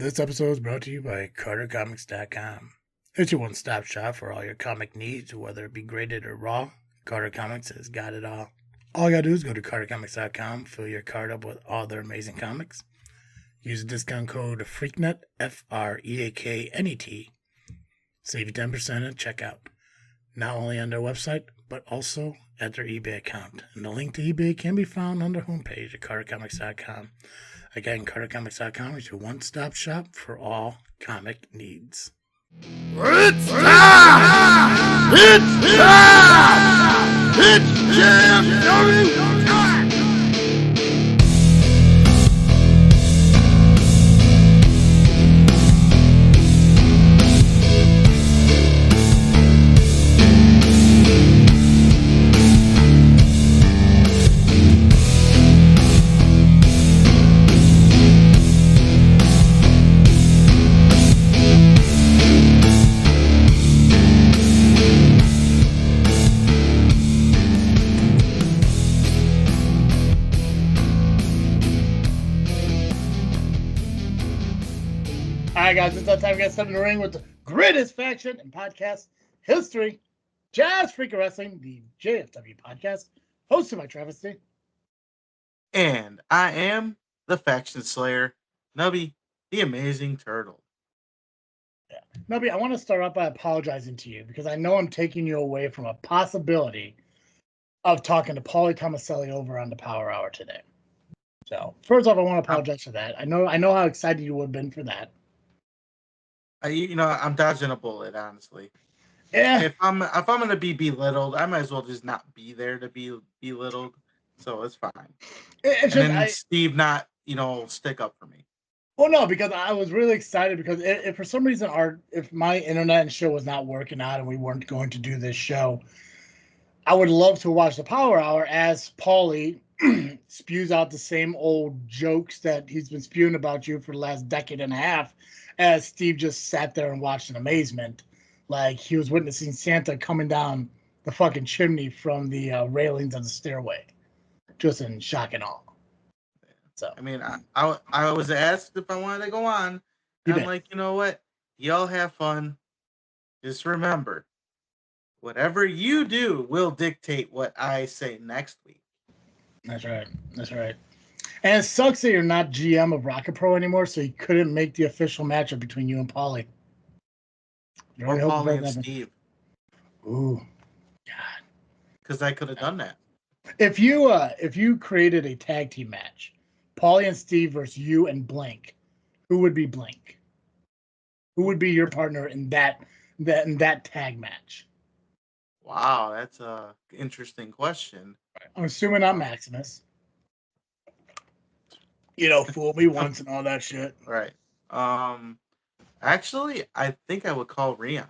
This episode is brought to you by CarterComics.com. It's your one-stop shop for all your comic needs, whether it be graded or raw. Carter Comics has got it all. All you gotta do is go to CarterComics.com, fill your cart up with all their amazing comics. Use the discount code FREAKNET, FREAKNET. Save you 10% at checkout. Not only on their website, but also at their eBay account. And the link to eBay can be found on their homepage at CarterComics.com. Again, CarterComics.com is your one-stop shop for all comic needs. It's time! It's time! It's JFW time! Alright guys, it's that time to get started in the ring with the greatest faction in podcast history. Just Freakin Wrestling, the JFW Podcast, hosted by Travis D. And I am the Faction Slayer, Nubby, the Amazing Turtle. Yeah. Nubby, I want to start off by apologizing to you because I know I'm taking you away from a possibility of talking to Paulie Tomaselli over on the Power Hour today. So, first off, I want to apologize for that. I know how excited you would have been for that. I'm dodging a bullet, honestly. Yeah. If I'm gonna be belittled, I might as well just not be there to be belittled. So it's fine. It's and then Steve not, stick up for me. Well, no, because I was really excited because if for some reason if my internet and show was not working out and we weren't going to do this show, I would love to watch the Power Hour as Paulie spews out the same old jokes that he's been spewing about you for the last decade and a half, as Steve just sat there and watched in amazement, like he was witnessing Santa coming down the fucking chimney from the railings of the stairway, just in shock and awe. So I mean, I was asked if I wanted to go on. And I'm like, you know what? Y'all have fun. Just remember, whatever you do will dictate what I say next week. That's right. And it sucks that you're not GM of ARWPro anymore, so you couldn't make the official matchup between you and Paulie. Or Paulie and Steve. Ooh, God. Because I could have done that. If you created a tag team match, Paulie and Steve versus you and Blank, who would be Blank? Who would be your partner in that tag match? Wow, that's a interesting question. I'm assuming not Maximus. Fool me once and all that shit. Right. Actually, I think I would call Rion.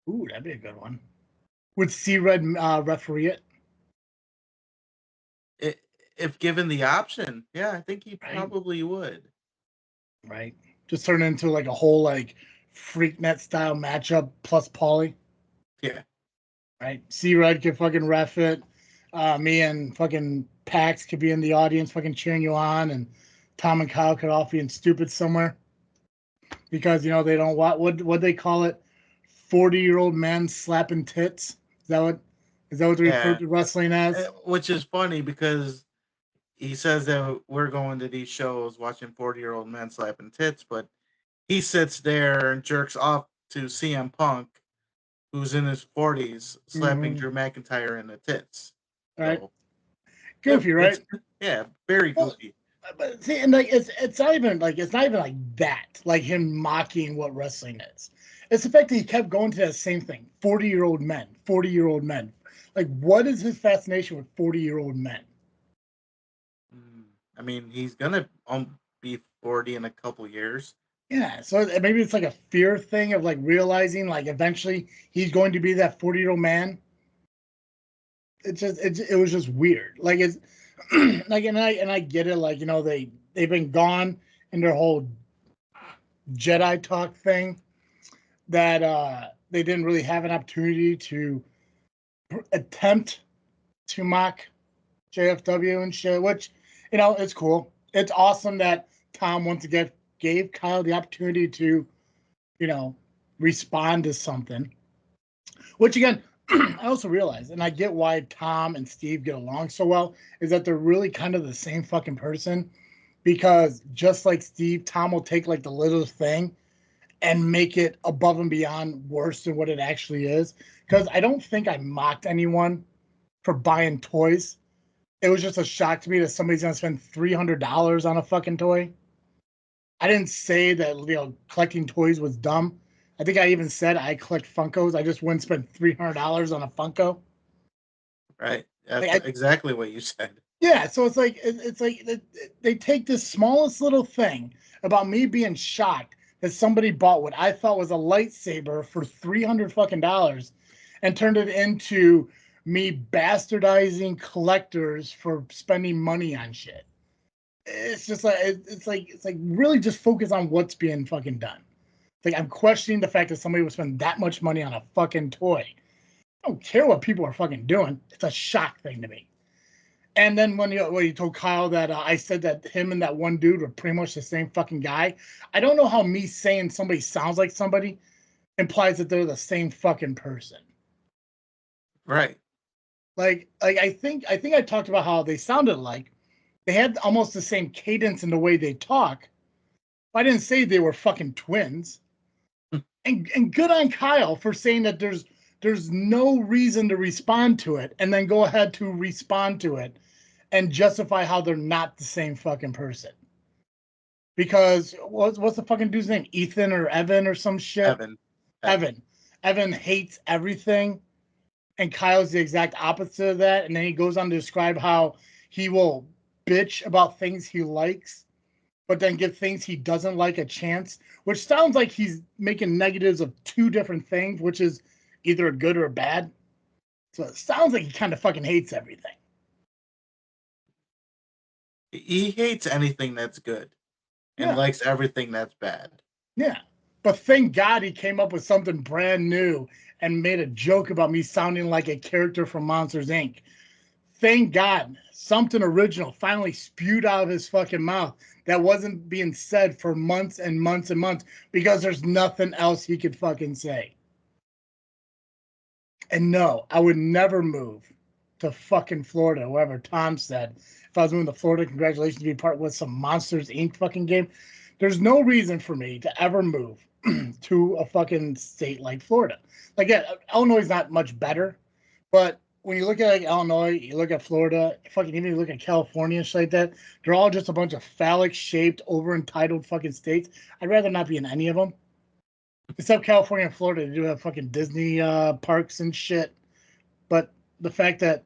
Ooh, that'd be a good one. Would C-Red referee it? If given the option, yeah, I think he probably would. Right. Just turn it into like a whole like Freaknet style matchup plus Paulie. Yeah. Right. C-Red could fucking ref it. Me and fucking Pax could be in the audience fucking cheering you on, and Tom and Kyle could all be in stupid somewhere. Because they don't what they call it? 40-year-old men slapping tits. Is that what they refer to wrestling as? Which is funny because he says that we're going to these shows watching 40-year-old men slapping tits, but he sits there and jerks off to CM Punk, who's in his 40s, slapping Drew McIntyre in the tits. Right. So, goofy, right? Yeah, very goofy. But see, and like it's not even like that, like him mocking what wrestling is. It's the fact that he kept going to that same thing. 40-year-old men. Like, what is his fascination with 40-year-old men? I mean, he's gonna be 40 in a couple years. Yeah, so maybe it's like a fear thing of like realizing like eventually he's going to be that 40-year-old man. It was just weird. Like it's like and I get it. Like they've been gone in their whole Jedi talk thing that they didn't really have an opportunity to attempt to mock JFW and shit, which, it's cool. It's awesome that Tom once again gave Kyle the opportunity to, respond to something. Which again, I also realize, and I get why Tom and Steve get along so well, is that they're really kind of the same fucking person. Because just like Steve, Tom will take like the littlest thing and make it above and beyond worse than what it actually is. Because I don't think I mocked anyone for buying toys. It was just a shock to me that somebody's gonna spend $300 on a fucking toy. I didn't say that collecting toys was dumb. I think I even said I collect Funkos. I just wouldn't spend $300 on a Funko. Right. That's exactly what you said. Yeah, so it's like they take this smallest little thing about me being shocked that somebody bought what I thought was a lightsaber for $300 fucking dollars and turned it into me bastardizing collectors for spending money on shit. It's just like it's like really just focus on what's being fucking done. Like, I'm questioning the fact that somebody would spend that much money on a fucking toy. I don't care what people are fucking doing. It's a shock thing to me. And then when you told Kyle that I said that him and that one dude were pretty much the same fucking guy, I don't know how me saying somebody sounds like somebody implies that they're the same fucking person. Right. Like I think I talked about how they sounded like. They had almost the same cadence in the way they talk. I didn't say they were fucking twins. And good on Kyle for saying that there's no reason to respond to it and then go ahead to respond to it and justify how they're not the same fucking person. Because what's the fucking dude's name? Ethan or Evan or some shit? Evan hates everything. And Kyle's the exact opposite of that. And then he goes on to describe how he will bitch about things he likes, but then give things he doesn't like a chance, which sounds like he's making negatives of two different things, which is either a good or a bad. So it sounds like he kind of fucking hates everything. He hates anything that's good and likes everything that's bad. Yeah. But thank God he came up with something brand new and made a joke about me sounding like a character from Monsters, Inc. Thank God something original finally spewed out of his fucking mouth that wasn't being said for months and months and months because there's nothing else he could fucking say. And no, I would never move to fucking Florida, wherever Tom said. If I was moving to Florida, congratulations to be part with some Monsters Inc. fucking game. There's no reason for me to ever move to a fucking state like Florida. Like, yeah, Illinois is not much better, but when you look at like Illinois, you look at Florida, fucking even you look at California and shit like that, they're all just a bunch of phallic-shaped, over-entitled fucking states. I'd rather not be in any of them. Except California and Florida, they do have fucking Disney parks and shit. But the fact that,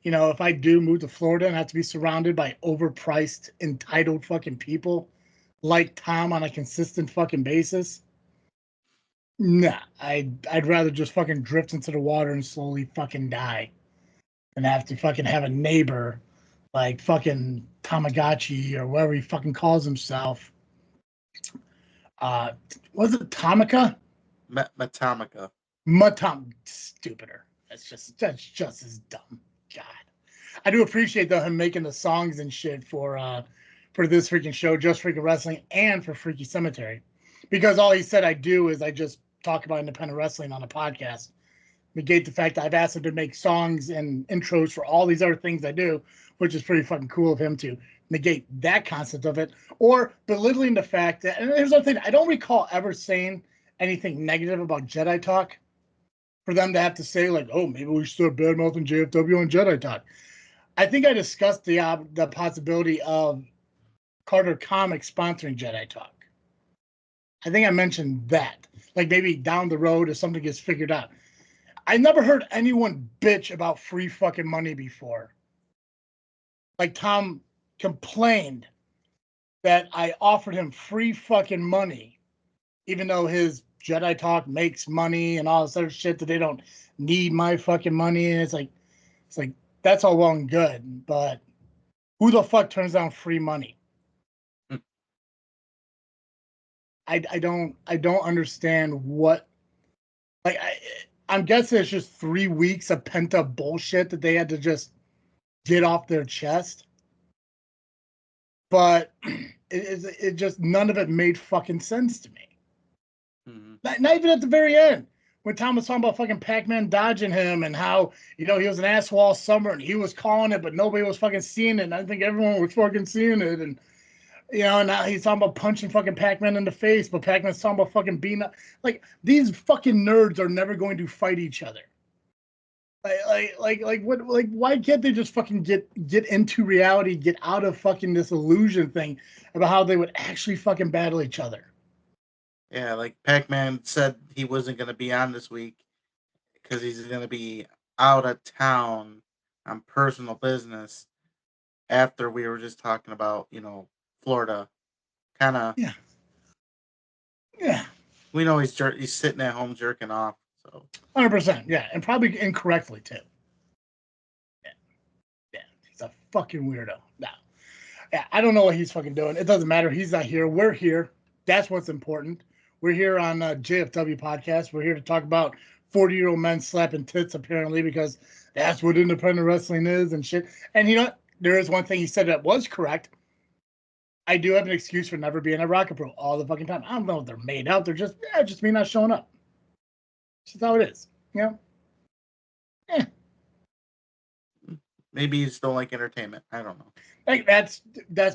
if I do move to Florida and have to be surrounded by overpriced, entitled fucking people like Tom on a consistent fucking basis, nah, I'd rather just fucking drift into the water and slowly fucking die than have to fucking have a neighbor like fucking Tamagotchi or whatever he fucking calls himself. Was it MeTOMicA? MeTOMicA. Stupider. That's just as dumb. God. I do appreciate though him making the songs and shit for this freaking show, Just Freaking Wrestling, and for Freaky Cemetery. Because all he said I do is I just talk about independent wrestling on a podcast. Negate the fact that I've asked him to make songs and intros for all these other things I do, which is pretty fucking cool of him to negate that concept of it, or belittling the fact that, and here's the thing, I don't recall ever saying anything negative about Jedi Talk for them to have to say like, oh, maybe we should start bad-mouthing JFW on Jedi Talk. I think I discussed the possibility of Carter Comics sponsoring Jedi Talk. I think I mentioned that. Like maybe down the road if something gets figured out. I never heard anyone bitch about free fucking money before. Like Tom complained that I offered him free fucking money, even though his Jedi Talk makes money and all this other shit that they don't need my fucking money. And it's like that's all well and good, but who the fuck turns down free money? I don't understand what, like, I'm guessing it's just 3 weeks of pent up bullshit that they had to just get off their chest. But it just none of it made fucking sense to me. Mm-hmm. Not even at the very end when Tom was talking about fucking Pacman dodging him and how, you know, he was an asshole all summer and he was calling it, but nobody was fucking seeing it. And I think everyone was fucking seeing it. And, you know, now he's talking about punching fucking Pacman in the face, but Pacman's talking about fucking beating up. Like, these fucking nerds are never going to fight each other. What? Why can't they just fucking get into reality, get out of fucking this illusion thing about how they would actually fucking battle each other? Yeah, like Pacman said he wasn't going to be on this week because he's going to be out of town on personal business after we were just talking about, you know, Florida. Kind of. Yeah. Yeah. We know he's sitting at home jerking off. So 100%. Yeah. And probably incorrectly, too. Yeah. He's a fucking weirdo. No. Yeah. I don't know what he's fucking doing. It doesn't matter. He's not here. We're here. That's what's important. We're here on JFW Podcast. We're here to talk about 40-year-old men slapping tits, apparently, because that's what independent wrestling is and shit. And you know what? There is one thing he said that was correct. I do have an excuse for never being at ARWPro all the fucking time. I don't know if they're made out. They're just me not showing up. That's just how it is. You know? Yeah. Maybe you just don't like entertainment. I don't know. Like that's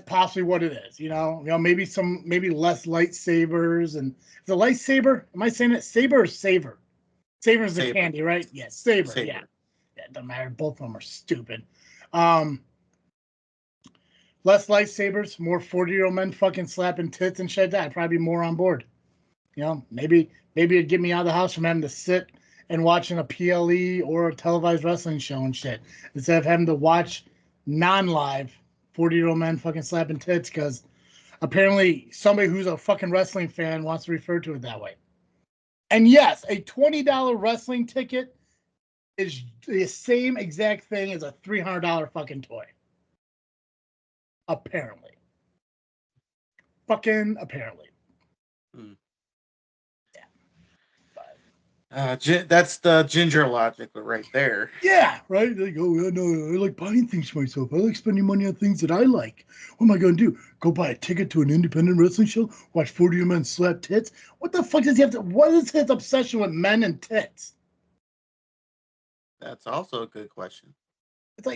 possibly what it is, you know. Maybe less lightsabers and the lightsaber. Am I saying it saber or saver? Saber is the candy, right? Yeah, saber. Yeah, it doesn't matter. Both of them are stupid. Less lightsabers, more 40-year-old men fucking slapping tits and shit. I'd probably be more on board. You know, maybe it'd get me out of the house from having to sit and watching a PLE or a televised wrestling show and shit instead of having to watch non-live 40-year-old men fucking slapping tits because apparently somebody who's a fucking wrestling fan wants to refer to it that way. And yes, a $20 wrestling ticket is the same exact thing as a $300 fucking toy. Apparently. Fucking apparently. That's the ginger logic right there. Yeah, right? Like, oh, no, I like buying things for myself. I like spending money on things that I like. What am I going to do? Go buy a ticket to an independent wrestling show? Watch 40 men slap tits? What the fuck does he have to... What is his obsession with men and tits? That's also a good question. It's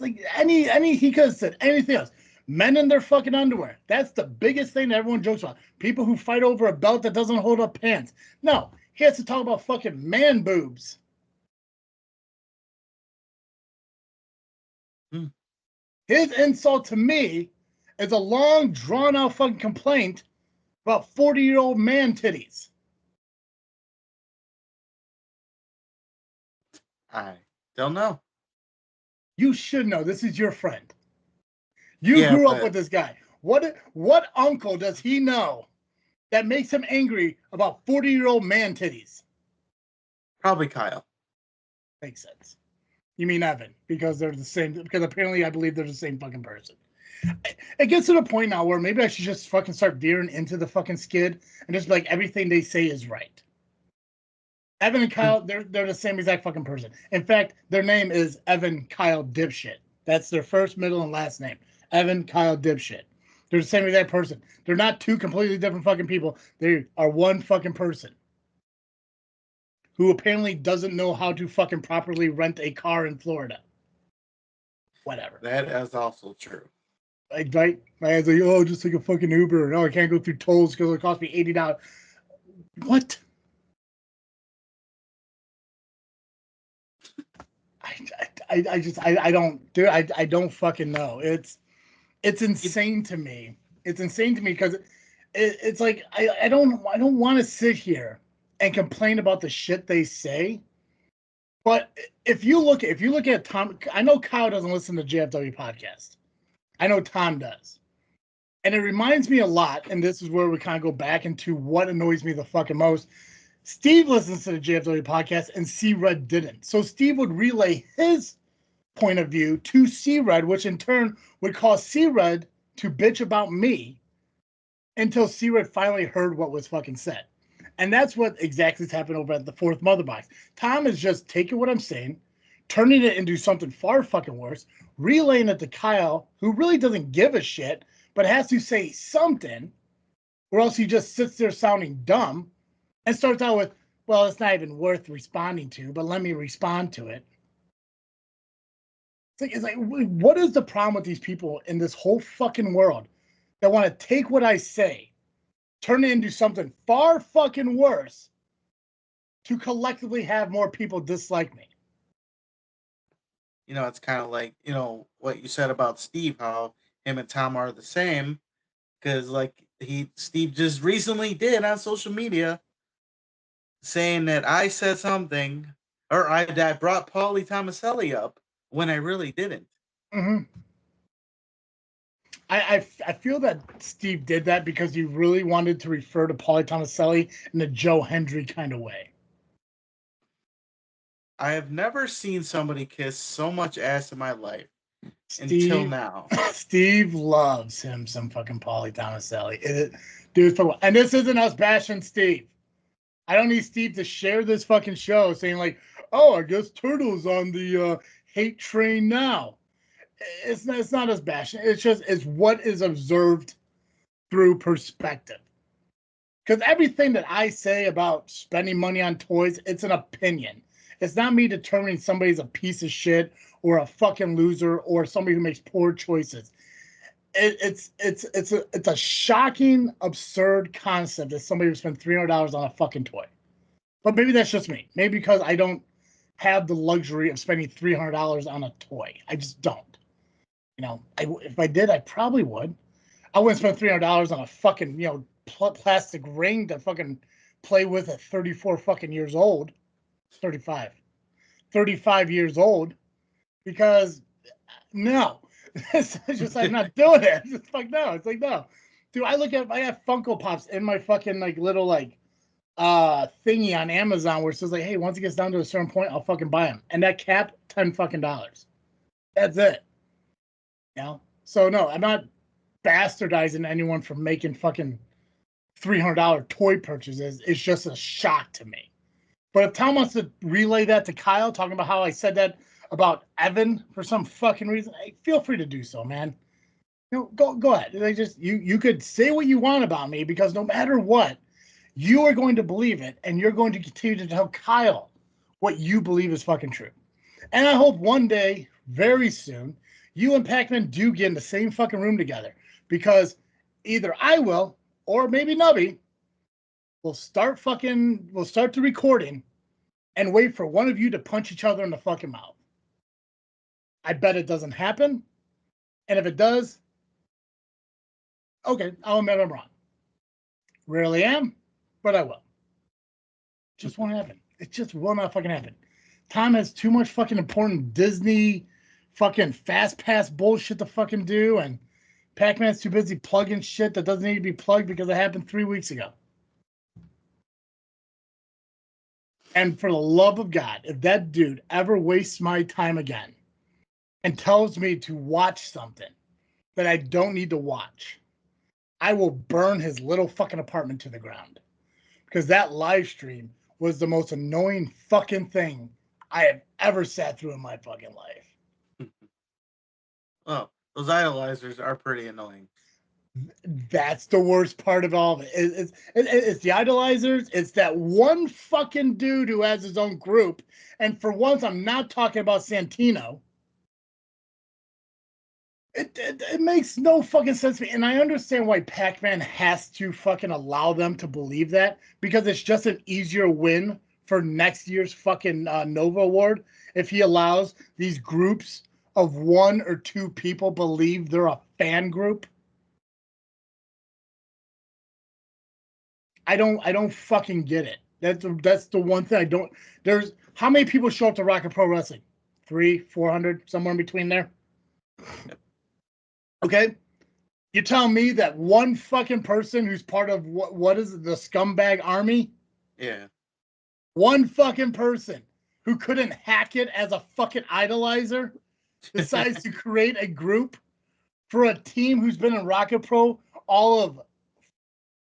like any he could have said anything else. Men in their fucking underwear. That's the biggest thing that everyone jokes about. People who fight over a belt that doesn't hold up pants. No. He has to talk about fucking man boobs. His insult to me is a long, drawn-out fucking complaint about 40-year-old man titties. I don't know. You should know. This is your friend. You grew up with this guy. What uncle does he know that makes him angry about 40-year-old man titties? Probably Kyle. Makes sense. You mean Evan, because they're the same, because apparently I believe they're the same fucking person. It gets to the point now where maybe I should just fucking start veering into the fucking skid and just be like everything they say is right. Evan and Kyle, they're the same exact fucking person. In fact, their name is Evan Kyle Dipshit. That's their first, middle, and last name. Evan Kyle Dipshit. They're the same exact person. They're not two completely different fucking people. They are one fucking person who apparently doesn't know how to fucking properly rent a car in Florida. Whatever. That is also true. Like, right? I was like, oh, just take a fucking Uber. No, I can't go through tolls because it cost me $80. What? I don't, dude, I don't fucking know. It's insane to me. It's insane to me because it's like I don't want to sit here and complain about the shit they say. But if you look at Tom, I know Kyle doesn't listen to JFW Podcast. I know Tom does. And it reminds me a lot, and this is where we kind of go back into what annoys me the fucking most. Steve listens to the JFW Podcast and C-Red didn't. So Steve would relay his point of view to C-Red, which in turn would cause C-Red to bitch about me until C-Red finally heard what was fucking said. And that's what exactly has happened over at the Fourth Mother Box. Tom is just taking what I'm saying, turning it into something far fucking worse, relaying it to Kyle, who really doesn't give a shit, but has to say something, or else he just sits there sounding dumb and starts out with, well, it's not even worth responding to, but let me respond to it. It's like, what is the problem with these people in this whole fucking world that want to take what I say, turn it into something far fucking worse to collectively have more people dislike me? You know, it's kind of like, you know, what you said about Steve, how him and Tom are the same. Because, like, Steve just recently did on social media saying that I said something, or I brought Paulie Tomaselli up when I really didn't. Mm-hmm. I feel that Steve did that because he really wanted to refer to Paulie Tomaselli in a Joe Hendry kind of way. I have never seen somebody kiss so much ass in my life until now. Steve loves him some fucking Paulie Tomaselli. Dude, and this isn't us bashing Steve. I don't need Steve to share this fucking show saying like, oh, I guess Turtle's on the hate train now. It's not us bashing. It's what is observed through perspective. Because everything that I say about spending money on toys, it's an opinion. It's not me determining somebody's a piece of shit or a fucking loser or somebody who makes poor choices. It's a shocking, absurd concept that somebody would spend $300 on a fucking toy. But maybe that's just me. Maybe because I don't have the luxury of spending $300 on a toy. I just don't. You know, if I did, I probably would. I wouldn't spend $300 on a fucking, plastic ring to fucking play with at 34 fucking years old. 35 years old, because no, it's just, I'm not doing it. It's just like, no, it's like, no, dude. I have Funko Pops in my fucking like little like thingy on Amazon where it says like, hey, once it gets down to a certain point, I'll fucking buy them, and that cap $10 fucking. That's it. So no, I'm not bastardizing anyone for making fucking $300 toy purchases. It's just a shock to me. But if Tom wants to relay that to Kyle, talking about how I said that about Evan for some fucking reason, hey, feel free to do so, man. Go ahead. You could say what you want about me, because no matter what, you are going to believe it, and you're going to continue to tell Kyle what you believe is fucking true. And I hope one day, very soon, you and Pacman do get in the same fucking room together, because either I will or maybe Nubby will start the recording and wait for one of you to punch each other in the fucking mouth. I bet it doesn't happen. And if it does, okay, I'll admit I'm wrong. Rarely am, but I will. Just won't happen. It just will not fucking happen. Tom has too much fucking important Disney fucking fast pass bullshit to fucking do, and Pacman's too busy plugging shit that doesn't need to be plugged because it happened 3 weeks ago. And for the love of God, if that dude ever wastes my time again and tells me to watch something that I don't need to watch, I will burn his little fucking apartment to the ground. Because that live stream was the most annoying fucking thing I have ever sat through in my fucking life. Well, those idolizers are pretty annoying. That's the worst part of all of it. It's the idolizers. It's that one fucking dude who has his own group. And for once, I'm not talking about Santino. It makes no fucking sense to me. And I understand why Pacman has to fucking allow them to believe that, because it's just an easier win for next year's fucking Nova Award if he allows these groups of 1 or 2 people believe they're a fan group. I don't fucking get it. That's the one thing I don't. There's how many people show up to Rocket Pro Wrestling? 300, 400, somewhere in between there. Okay, you tell me that one fucking person who's part of what is it, the scumbag army? Yeah. One fucking person who couldn't hack it as a fucking idolizer decides to create a group for a team who's been in Rocket Pro all of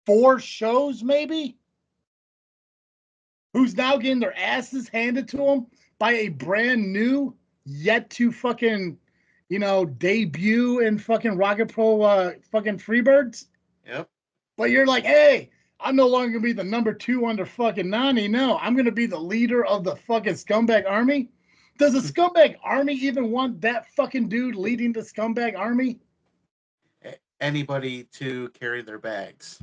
4 shows, maybe? Who's now getting their asses handed to them by a brand new, yet to fucking debut in fucking ARWPro fucking Freebirds. Yep. But you're like, hey, I'm no longer gonna be the number 2 under fucking Nani. No, I'm gonna be the leader of the fucking scumbag army. Does the scumbag army even want that fucking dude leading the scumbag army? Anybody to carry their bags.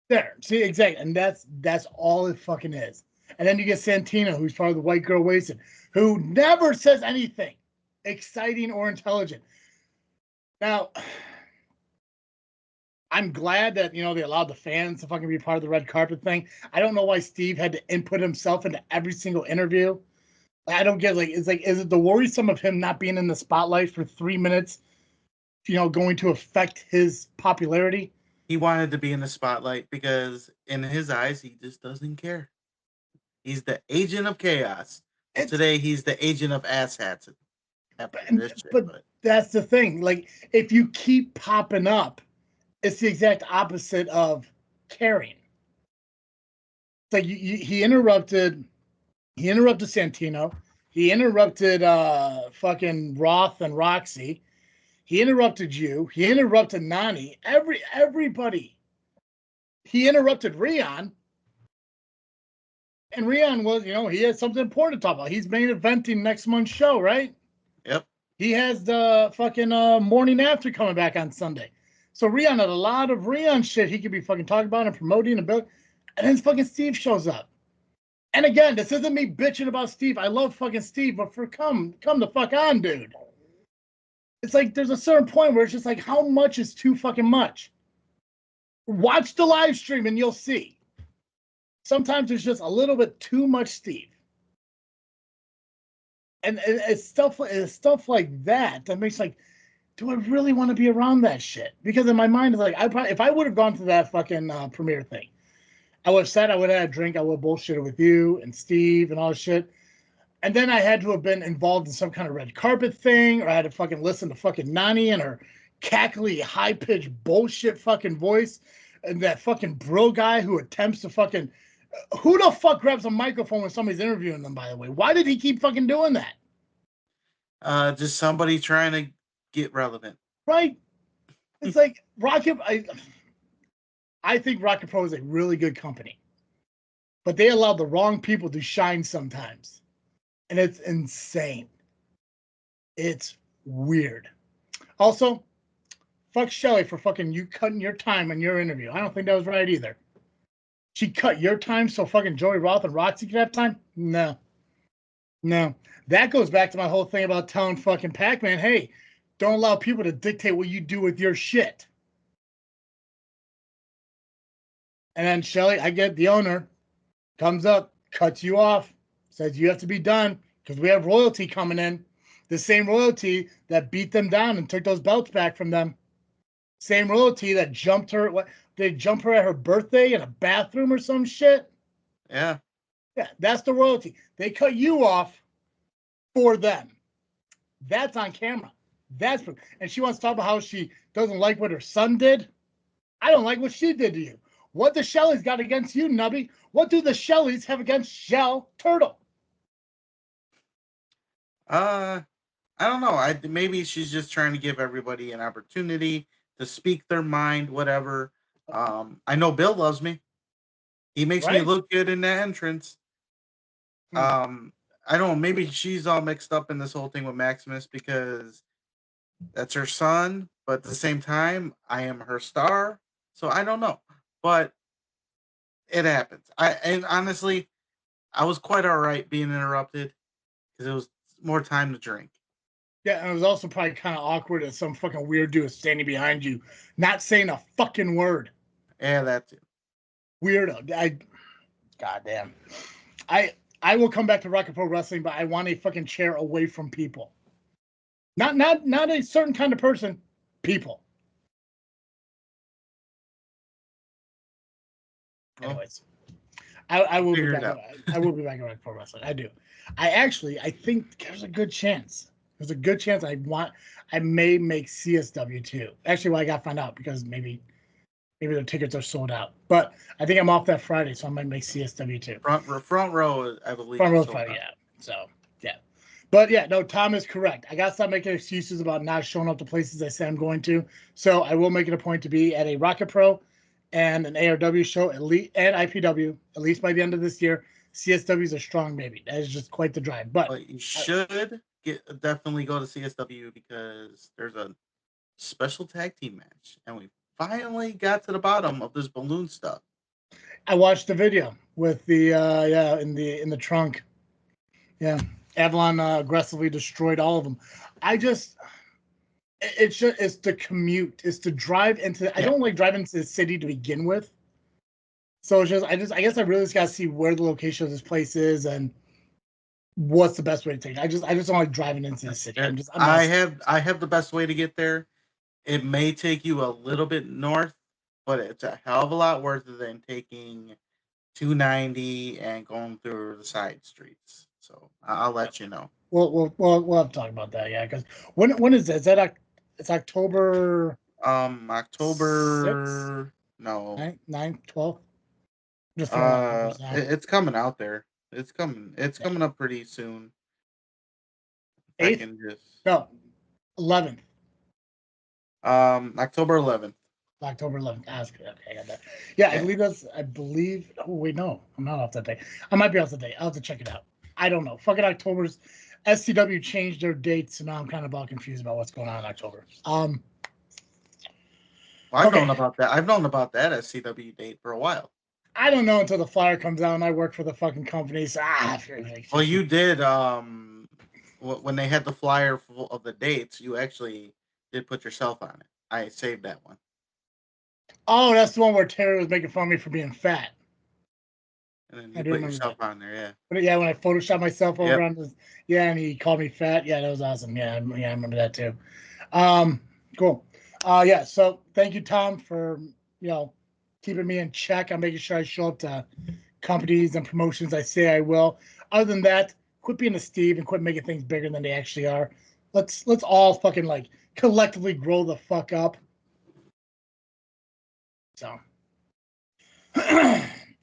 There, see, exactly, and that's all it fucking is. And then you get Santino, who's part of the white girl wasted, who never says anything exciting or intelligent. Now, I'm glad that they allowed the fans to fucking be part of the red carpet thing. I don't know why Steve had to input himself into every single interview. I don't get is it the worrisome of him not being in the spotlight for 3 minutes, going to affect his popularity? He wanted to be in the spotlight because in his eyes, he just doesn't care. He's the agent of chaos. Well, today, he's the agent of asshats. But that's the thing. If you keep popping up, it's the exact opposite of caring. It's like he interrupted Santino. He interrupted fucking Roth and Roxy. He interrupted you. He interrupted Nani. Everybody. He interrupted Rion. And Rion was, he had something important to talk about. He's main eventing next month's show, right? Yep. He has the fucking morning after coming back on Sunday. So Rion had a lot of Rion shit he could be fucking talking about and promoting and building. And then fucking Steve shows up. And again, this isn't me bitching about Steve. I love fucking Steve, but come the fuck on, dude. It's like there's a certain point where it's just like, how much is too fucking much? Watch the live stream and you'll see. Sometimes there's just a little bit too much Steve. And it's stuff like that makes do I really want to be around that shit? Because in my mind, it's like, if I would have gone to that fucking premiere thing, I would have said I would have had a drink, I would have bullshitted with you and Steve and all this shit. And then I had to have been involved in some kind of red carpet thing, or I had to fucking listen to fucking Nani and her cackly, high-pitched bullshit fucking voice, and that fucking bro guy who attempts to fucking... Who the fuck grabs a microphone when somebody's interviewing them, by the way? Why did he keep fucking doing that? Just somebody trying to get relevant. Right? It's like, I think ARWPro is a really good company. But they allow the wrong people to shine sometimes. And it's insane. It's weird. Also, fuck Shelly for fucking you cutting your time on your interview. I don't think that was right either. She cut your time so fucking Joey Roth and Roxy could have time? No. That goes back to my whole thing about telling fucking Pacman, hey, don't allow people to dictate what you do with your shit. And then Shelly, I get the owner, comes up, cuts you off, says you have to be done because we have royalty coming in. The same royalty that beat them down and took those belts back from them. Same royalty that jumped her. They jumped her at her birthday in a bathroom or some shit. Yeah. Yeah, that's the royalty. They cut you off for them. That's on camera. And she wants to talk about how she doesn't like what her son did. I don't like what she did to you. What the Shellys got against you, Nubby? What do the Shellys have against Shell Turtle? I don't know. Maybe she's just trying to give everybody an opportunity to speak their mind, whatever. I know Bill loves me. He makes me look good in the entrance. I don't know. Maybe she's all mixed up in this whole thing with Maximus because that's her son, but at the same time, I am her star. So I don't know, but it happens. And honestly, I was quite all right being interrupted because it was more time to drink. Yeah, and it was also probably kind of awkward as some fucking weird dude standing behind you, not saying a fucking word. Yeah, that too. Weirdo. Goddamn. I will come back to ARWPro Wrestling, but I want a fucking chair away from people. Not a certain kind of person. People. Anyways, I will be back. I will be back at ARWPro Wrestling. I do. I think there's a good chance. There's a good chance I may make CSW too. Actually, well, I got to find out because maybe their tickets are sold out. But I think I'm off that Friday, so I might make CSW too. Front row, I believe. Front row Friday, yeah. So yeah. But yeah, no, Tom is correct. I gotta stop making excuses about not showing up to places I say I'm going to. So I will make it a point to be at a Rocket Pro and an ARW show at least, and IPW at least by the end of this year. CSW is a strong maybe. That is just quite the drive. But you should definitely go to CSW because there's a special tag team match, and we finally got to the bottom of this balloon stuff. I watched the video with the in the trunk. Yeah, Avalon aggressively destroyed all of them. It's the commute. It's to drive into. I don't like driving into the city to begin with. So it's just I guess I really just gotta see where the location of this place is and what's the best way to take it. I just don't like driving into the city. I have the best way to get there. It may take you a little bit north, but it's a hell of a lot worth it than taking 290 and going through the side streets. So I'll let you know. We'll have to talk about that. Yeah, because when is that? Is that it's October? October 6th? no 9, 12. Just throwing out numbers now. it's coming out there. It's coming up pretty soon. 8th? No, 11th. October 11th. October 11th. Okay, I got that. Yeah, I believe. Oh wait, no, I'm not off that day. I might be off the day. I'll have to check it out. I don't know. Fucking October's SCW changed their dates, so now I'm kind of all confused about what's going on in October. Well, I've known about that. I've known about that SCW date for a while. I don't know until the flyer comes out and I work for the fucking company. So well, you did when they had the flyer full of the dates, you actually did put yourself on it. I saved that one. Oh, that's the one where Terry was making fun of me for being fat. And then you put yourself on there, yeah. But yeah, when I photoshopped myself over on this, and he called me fat. Yeah, that was awesome. Yeah, I remember that too. Cool. Yeah, so thank you, Tom, for keeping me in check. I'm making sure I show up to companies and promotions I say I will. Other than that, quit being a Steve and quit making things bigger than they actually are. Let's all fucking collectively grow the fuck up. So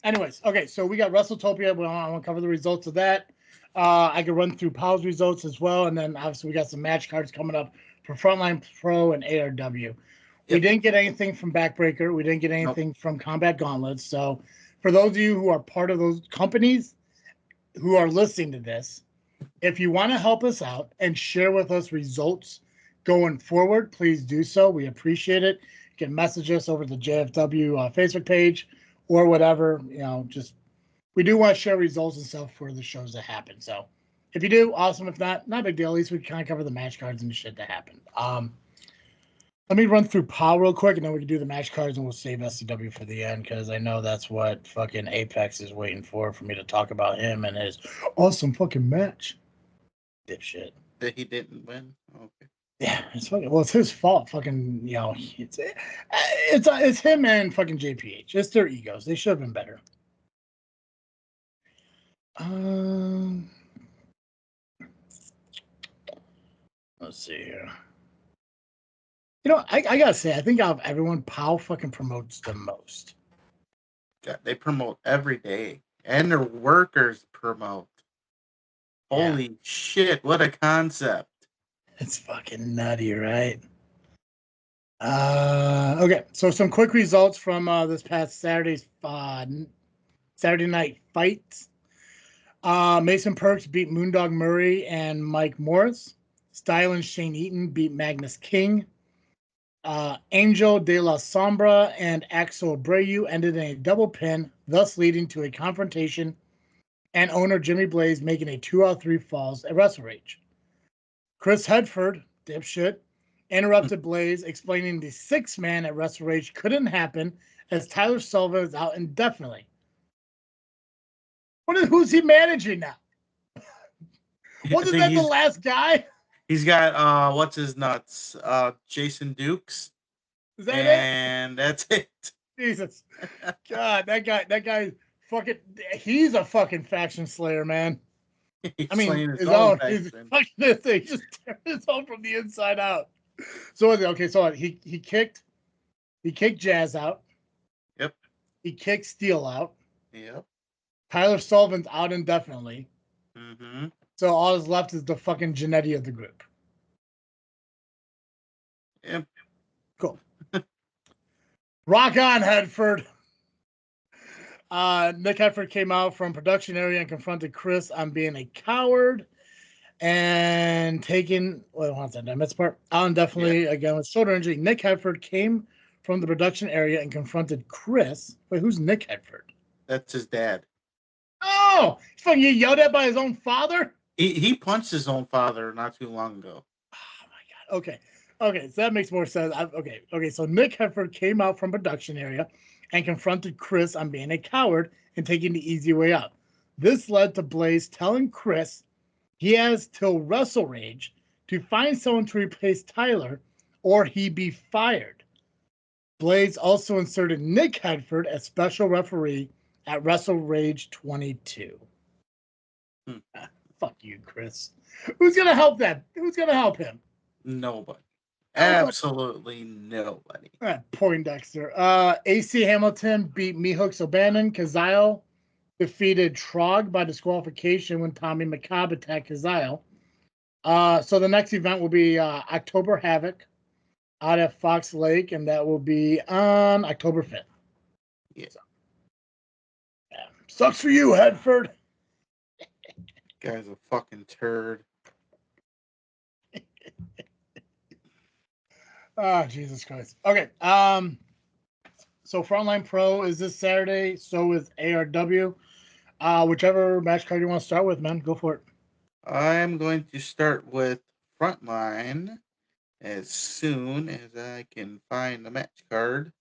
anyways, okay, so we got Wrestletopia. I want to cover the results of that. I can run through POW's results as well, and then obviously we got some match cards coming up for Frontline Pro and ARW. Yep. We didn't get anything from Backbreaker. We didn't get anything from Combat Gauntlets. So for those of you who are part of those companies who are listening to this, if you want to help us out and share with us results going forward, please do so. We appreciate it. You can message us over the JFW Facebook page or whatever. Just we do want to share results and stuff for the shows that happen. So if you do, awesome. If not a big deal. At least we can kind of cover the match cards and the shit that happened. Let me run through POW real quick, and then we can do the match cards, and we'll save SCW for the end, because I know that's what fucking Apex is waiting for me to talk about him and his awesome fucking match. Dipshit. That he didn't win? Okay. Yeah, it's fucking. Well, it's his fault. Fucking, it's him and fucking JPH. It's their egos. They should have been better. Let's see here. I gotta say, I think out of everyone, POW fucking promotes the most. Yeah, they promote every day, and their workers promote. Holy shit! What a concept! It's fucking nutty, right? Okay, so some quick results from this past Saturday's Saturday night fights. Mason Perks beat Moondog Murray and Mike Morris. Style and Shane Eaton beat Magnus King. Angel de la Sombra and Axel Abreu ended in a double pin, thus leading to a confrontation and owner Jimmy Blaze making a 2 out of 3 falls at Wrestle Rage. Chris Hedford, dipshit, interrupted Blaze, explaining the 6-man at Wrestle Rage couldn't happen as Tyler Sullivan is out indefinitely. Who's he managing now? Wasn't that the last guy? He's got what's his nuts? Jason Dukes. Is that and that's it. Jesus. God, that guy fucking he's a fucking faction slayer, man. He's his own faction. He just tearing his own from the inside out. So he kicked Jazz out. Yep. He kicked Steel out. Yep. Tyler Sullivan's out indefinitely. Mm-hmm. So all that's left is the fucking Genetti of the group. Yep. Cool. Rock on, Hedford. Nick Hedford came out from production area and confronted Chris on being a coward and taking. Wait, hold on, I missed part. Definitely again with shoulder injury. Nick Hedford came from the production area and confronted Chris. Wait, who's Nick Hedford? That's his dad. Oh, he's fucking get yelled at by his own father. He punched his own father not too long ago. Oh my god. Okay, so that makes more sense. Okay. So Nick Hedford came out from production area and confronted Chris on being a coward and taking the easy way out. This led to Blaze telling Chris he has till Wrestle Rage to find someone to replace Tyler or he be fired. Blaze also inserted Nick Hedford as special referee at Wrestle Rage 22. Fuck you, Chris. Who's gonna help that? Who's gonna help him? Nobody. Absolutely nobody. All right, Poindexter. AC Hamilton beat Mihooks O'Bannon. Kazile defeated Trog by disqualification when Tommy McCobb attacked Kazile. So the next event will be October Havoc out at Fox Lake, and that will be on October 5th. Yeah. So, yeah. Sucks for you, Hedford. Guy's a fucking turd. Jesus Christ. Okay. So Frontline Pro is this Saturday. So is ARW. Whichever match card you want to start with, man, go for it. I'm going to start with Frontline as soon as I can find the match card.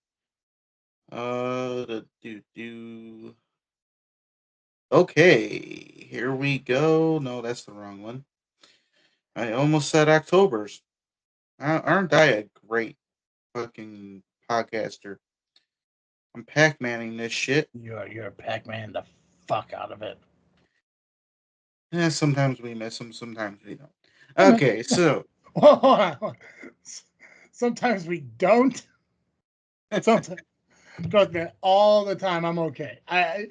Okay, here we go. No, that's the wrong one. I almost said October's. Aren't I a great fucking podcaster? I'm Pac-Manning this shit. You're a Pac-Man the fuck out of it. Yeah, sometimes we miss them, sometimes we don't. Okay, so sometimes we don't. Sometimes, trust me, all the time I'm okay. I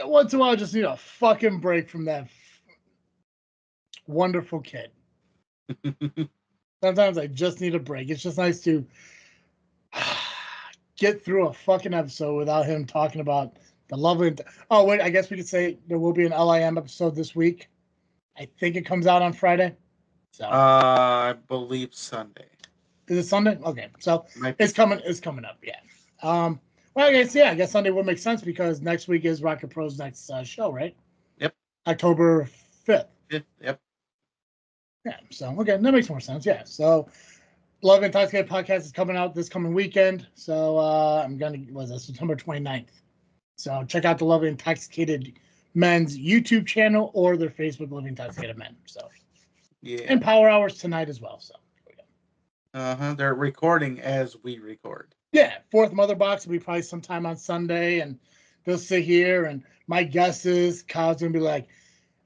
once in a while I just need a fucking break from that wonderful kid. Sometimes I just need a break. It's just nice to get through a fucking episode without him talking about the lovely. Oh wait, I guess we could say there will be an LIM episode this week. I think it comes out on Friday. So I believe Sunday. Is it Sunday? Okay, so it's coming. It's coming up. Yeah. Well, I guess Sunday would make sense because next week is Rocket Pro's next show, right? Yep. October 5th. Yep. Yeah. So okay, that makes more sense. Yeah. So Love Intoxicated podcast is coming out this coming weekend. So I'm gonna was it September 29th. So check out the Love Intoxicated Men's YouTube channel or their Facebook Love Intoxicated Men. So yeah. And Power Hours tonight as well. So they're recording as we record. Yeah, fourth Mother Box will be probably sometime on Sunday, and they'll sit here. And my guess is Kyle's gonna be like,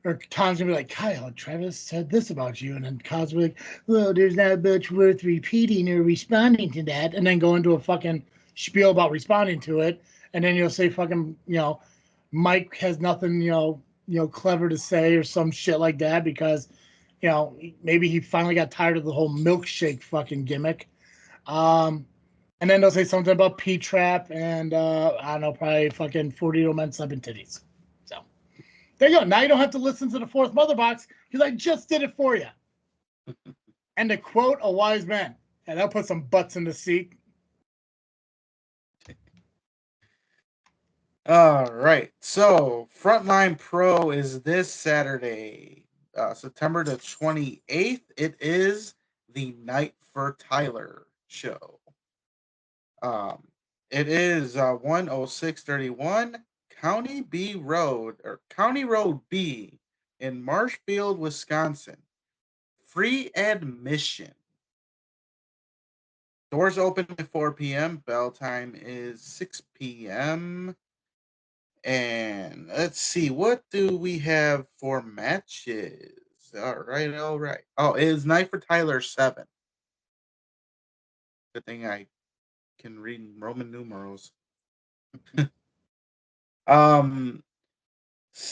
or Tom's gonna be like, Kyle, Travis said this about you, and then Kyle's gonna be like, well, there's not much worth repeating or responding to that, and then go into a fucking spiel about responding to it, and then you'll say fucking, Mike has nothing, clever to say or some shit like that because, maybe he finally got tired of the whole milkshake fucking gimmick. And then they'll say something about P-Trap and, I don't know, probably fucking 40-year-old men slapping titties. So, there you go. Now you don't have to listen to the fourth Mother Box because I just did it for you. And to quote a wise man, and that'll put some butts in the seat. All right. So, Frontline Pro is this Saturday, September the 28th. It is the Night for Tyler show. It is 10631 County Road B in Marshfield, Wisconsin. Free admission. Doors open at 4 p.m. Bell time is 6 p.m. And let's see, what do we have for matches? All right. Oh, it is Night for Tyler 7. Good thing I can read Roman numerals.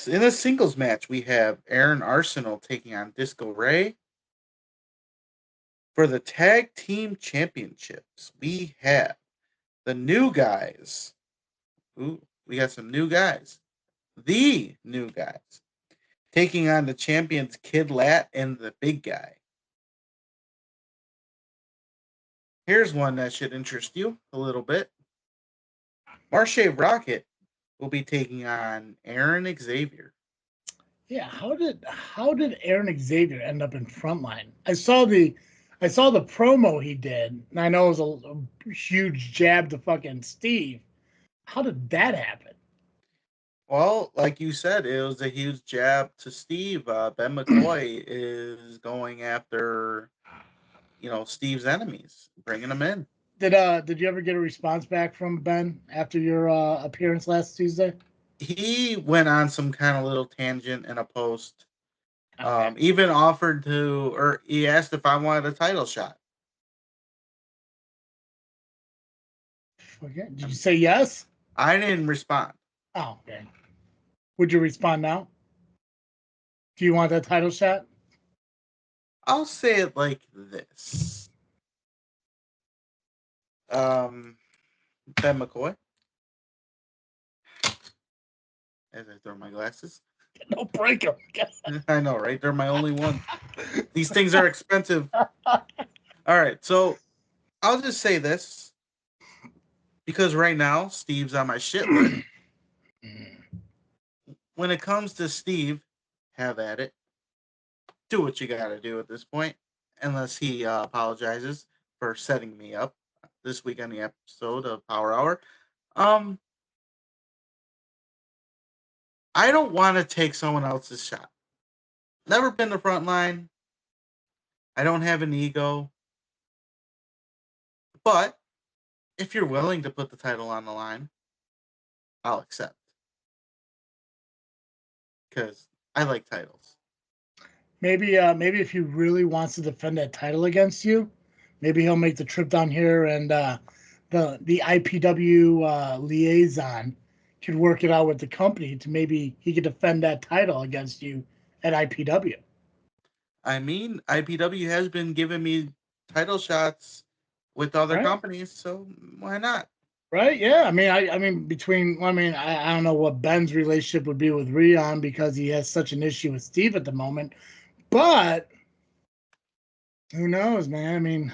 In a singles match, we have Aaron Arsenal taking on Disco Ray. For the tag team championships, we have the new guys. Ooh, we got some new guys. The new guys taking on the champions Kid Lat and the big guy. Here's one that should interest you a little bit. Marshe Rocket will be taking on Aaron Xavier. Yeah, how did Aaron Xavier end up in Frontline? I saw the promo he did, and I know it was a huge jab to fucking Steve. How did that happen? Well, like you said, it was a huge jab to Steve. Ben McCoy is going after, Steve's enemies, bringing them in. Did you ever get a response back from Ben after your appearance last Tuesday? He went on some kind of little tangent in a post. Okay. Even offered to, or he asked if I wanted a title shot. Okay. Did you say yes? I didn't respond. Oh, okay. Would you respond now? Do you want that title shot? I'll say it like this. Ben McCoy. As I throw my glasses. No, break them. I know, right? They're my only one. These things are expensive. All right, so I'll just say this. Because right now, Steve's on my shit list. When it comes to Steve, have at it. Do what you gotta do at this point. Unless he apologizes for setting me up this week on the episode of Power Hour. I don't want to take someone else's shot. Never been to Frontline. I don't have an ego. But if you're willing to put the title on the line, I'll accept. Because I like titles. Maybe if he really wants to defend that title against you, maybe he'll make the trip down here, and the IPW liaison could work it out with the company to maybe he could defend that title against you at IPW. I mean, IPW has been giving me title shots with other companies, so why not? Right? Yeah. I mean, I don't know what Ben's relationship would be with Rion because he has such an issue with Steve at the moment, but who knows, man? I mean,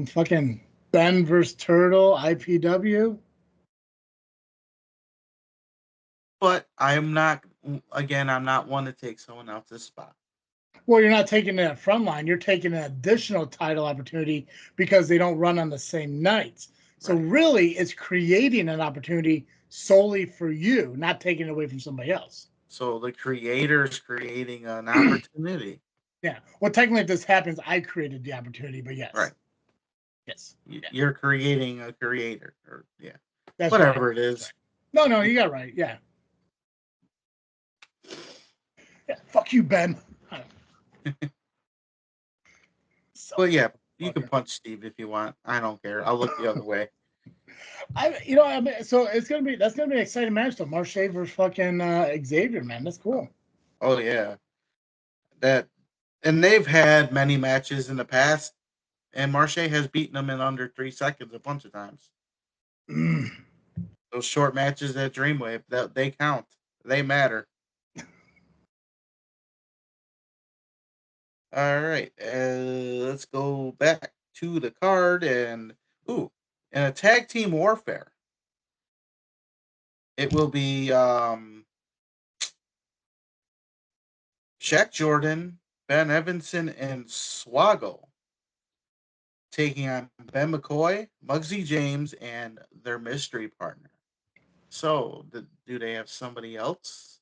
fucking Ben versus Turtle, IPW. But I'm not one to take someone else's spot. Well, you're not taking that Frontline. You're taking an additional title opportunity because they don't run on the same nights. So really, it's creating an opportunity solely for you, not taking it away from somebody else. So the creator's creating an opportunity. Yeah. Well, technically, if this happens, I created the opportunity, but yes. Right. Yes. You're creating a creator, or That's whatever right. it is. No, you got it right. Yeah. Yeah. Fuck you, Ben. But yeah, you can punch Steve if you want. I don't care. I'll look the other way. So that's gonna be an exciting match though. Marshe versus fucking Xavier, man. That's cool. Oh yeah, and they've had many matches in the past, and Marshe has beaten them in under 3 seconds a bunch of times. Those short matches at Dreamwave, that they count. They matter. All right, let's go back to the card and in a tag team warfare, it will be Shaq Jordan, Ben Evanson, and Swaggle taking on Ben McCoy, Muggsy James, and their mystery partner. So, do they have somebody else?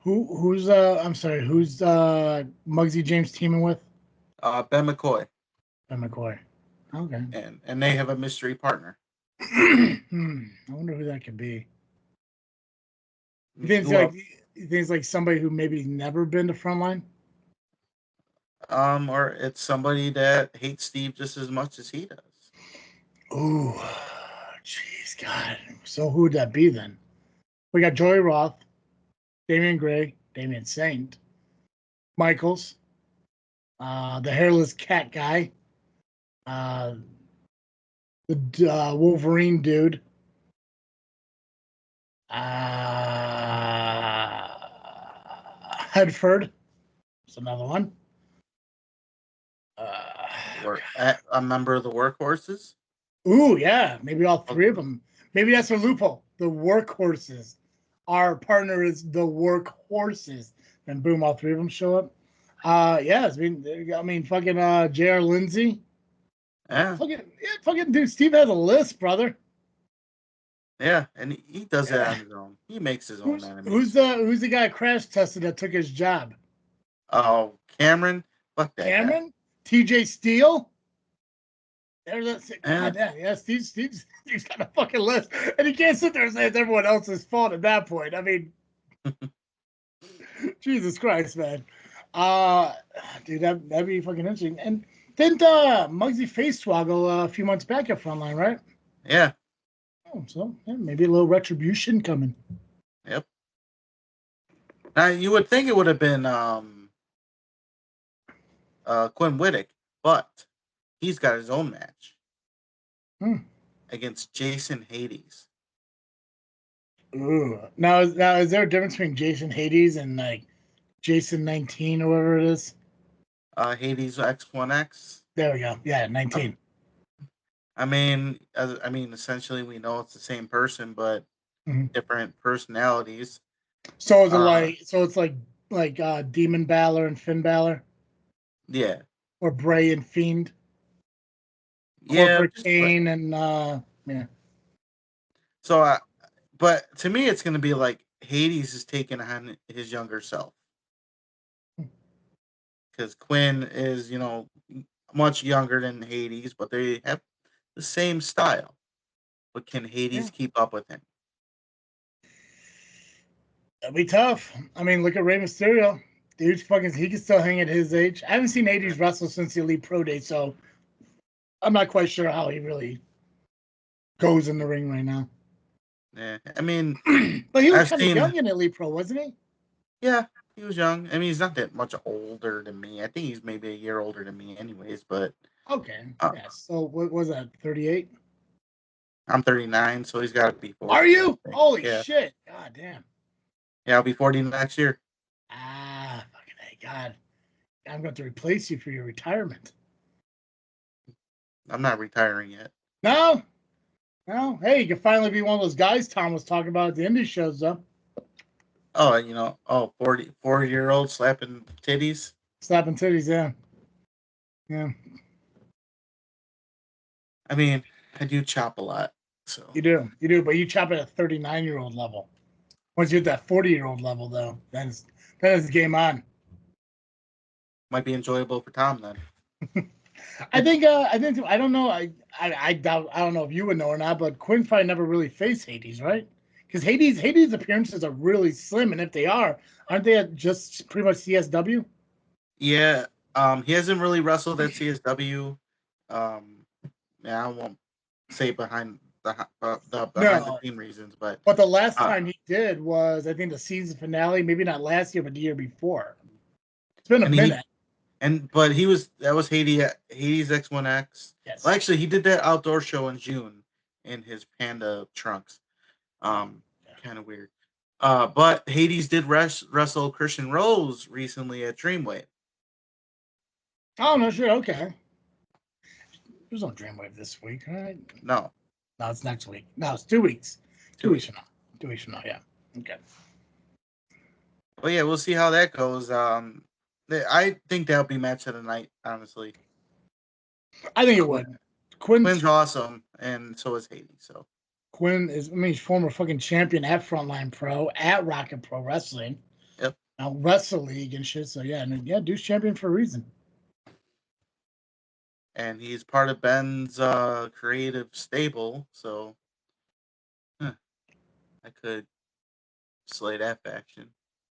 Who's Muggsy James teaming with? Ben McCoy. Ben McCoy. Okay. And they have a mystery partner. I wonder who that could be. You think it's like somebody who maybe never been to Frontline? Or it's somebody that hates Steve just as much as he does. Ooh, jeez, God, So who would that be then? We got Joey Roth, Damian Gray, Damian Saint, Michaels, the hairless cat guy, the Wolverine dude, Hedford. That's another one. A member of the Workhorses. Ooh, yeah. Maybe all three of them. Maybe that's a loophole. The Workhorses. Our partner is the Workhorses. And boom, all three of them show up. Yeah, I mean, fucking J.R. Lindsay. Yeah. Fucking dude, Steve has a list, brother. Yeah, and he does it on his own. He makes his own enemies. Who's the guy crash tested that took his job? Oh, Cameron. Fuck that Cameron? TJ Steele? Yeah. God damn, yeah, Steve's got a fucking list. And he can't sit there and say it's everyone else's fault at that point. I mean, Jesus Christ, man. Dude, that'd be fucking interesting. And didn't Muggsy Face Swaggle a few months back at Frontline, right? Yeah. Oh, so yeah, maybe a little retribution coming. Yep. Now you would think it would have been Quinn Whittick, but he's got his own match against Jason Hades. Ooh. Now is there a difference between Jason Hades and like Jason 19 or whatever it is? Hades X1X. There we go. Yeah, 19. I mean, essentially we know it's the same person, but different personalities. So is it it's like Demon Balor and Finn Balor? Yeah. Or Bray and Fiend? Yeah. Corporate Kane and yeah. So but to me it's gonna be like Hades is taking on his younger self. Because Quinn is, much younger than Hades, but they have the same style. But can Hades keep up with him? That'd be tough. I mean, look at Rey Mysterio. Dude's he can still hang at his age. I haven't seen Hades wrestle since the Elite Pro Day, so I'm not quite sure how he really goes in the ring right now. Yeah, I mean, but he was kind of young in Elite Pro, wasn't he? Yeah, he was young. I mean, he's not that much older than me. I think he's maybe a year older than me, anyways. But okay, yeah. So what was that? 38. I'm 39, so he's got to be 40. Are you? Holy shit! God damn. Yeah, I'll be 40 next year. Fucking hey, God. I'm going to replace you for your retirement. I'm not retiring yet. No. Hey, you can finally be one of those guys Tom was talking about at the indie shows, though. Oh, 40-year-old slapping titties. Slapping titties, yeah. Yeah. I mean, I do chop a lot. So You do, but you chop at a 39-year-old level. Once you hit that 40-year-old level, though, then it's game on. Might be enjoyable for Tom then. I don't know. I doubt. I don't know if you would know or not, but Quinn probably never really faced Hades, right? Because Hades' appearances are really slim, and if they are, aren't they at just pretty much CSW? Yeah. He hasn't really wrestled at CSW. Yeah, I won't say behind the team reasons, but the last time he did was, I think, the season finale. Maybe not last year, but the year before. It's been a minute. But that was Hades X1X. Yes. Well, actually, he did that outdoor show in June in his panda trunks. Kind of weird. But Hades did wrestle Christian Rose recently at Dreamwave. Oh no, sure, okay. There's no Dreamwave this week, right? No, it's next week. No, it's 2 weeks. 2 weeks from now. 2 weeks from now, yeah. Okay. Well, yeah, we'll see how that goes. I think that'll be match of the night, honestly. I think it would. Quinn's awesome, and so is Hades. So Quinn he's former fucking champion at Frontline Pro, at Rocket Pro Wrestling. Yep. Now Wrestle League and shit. So yeah, dude's champion for a reason. And he's part of Ben's creative stable, so I could slay that faction.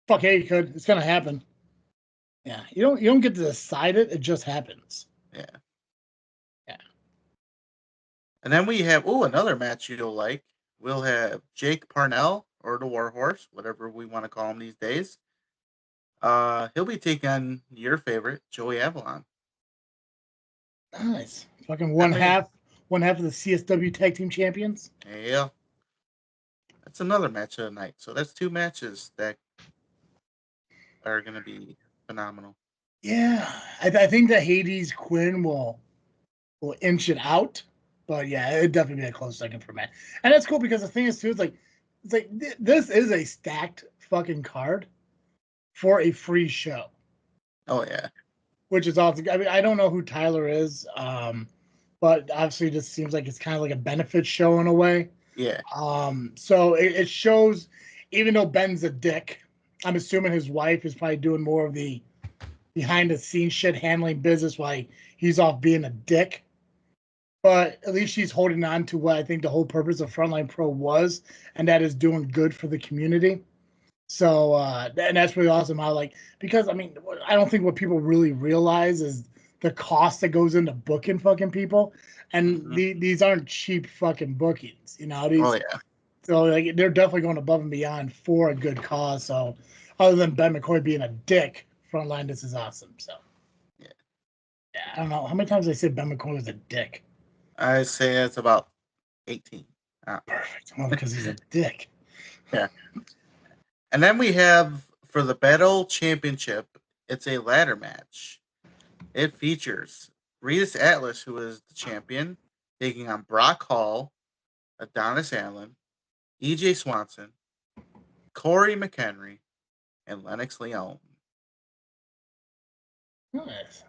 Fuck yeah, you could. It's gonna happen. Yeah, you don't get to decide it. It just happens. Yeah. Yeah. And then we have another match you'll like we'll have Jake Parnell, or the Warhorse, whatever we want to call him these days. He'll be taking on your favorite, Joey Avalon. Nice. Fucking one half of the CSW Tag Team Champions. Yeah. That's another match of the night. So that's 2 matches that are going to be phenomenal. Yeah, I think that Hades Quinn will inch it out, but yeah, it'd definitely be a close second for Matt. And that's cool because the thing is too, this is a stacked fucking card for a free show. Oh yeah, which is awesome. I mean, I don't know who Tyler is, but obviously, it just seems like it's kind of like a benefit show in a way. Yeah. So it shows, even though Ben's a dick, I'm assuming his wife is probably doing more of the behind the scenes shit, handling business while he's off being a dick. But at least she's holding on to what I think the whole purpose of Frontline Pro was, and that is doing good for the community. So, and that's really awesome how, like, because I mean, I don't think what people really realize is the cost that goes into booking fucking people. And these aren't cheap fucking bookings, you know? Oh yeah. So, like, they're definitely going above and beyond for a good cause. So, other than Ben McCoy being a dick, Frontline, this is awesome. So, yeah, I don't know how many times I said Ben McCoy was a dick. I say it's about 18. Perfect. Well, because he's a dick. Yeah. And then we have, for the Battle Championship, it's a ladder match. It features Rhea's Atlas, who is the champion, taking on Brock Hall, Adonis Allen, EJ Swanson, Corey McHenry, and Lennox Leone. Nice.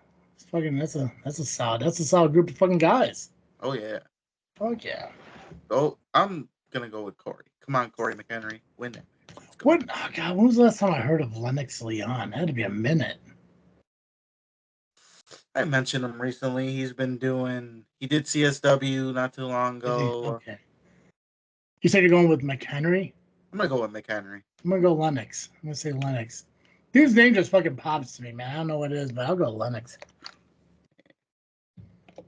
That's a solid group of fucking guys. Oh yeah. Fuck yeah. Oh, I'm gonna go with Corey. Come on, Corey McHenry, win it. Oh God, when was the last time I heard of Lennox Leone? It had to be a minute. I mentioned him recently. He did CSW not too long ago. Okay. You said you're going with McHenry? I'm gonna go with McHenry. I'm gonna go Lennox. I'm gonna say Lennox. Dude's name just fucking pops to me, man. I don't know what it is, but I'll go Lennox.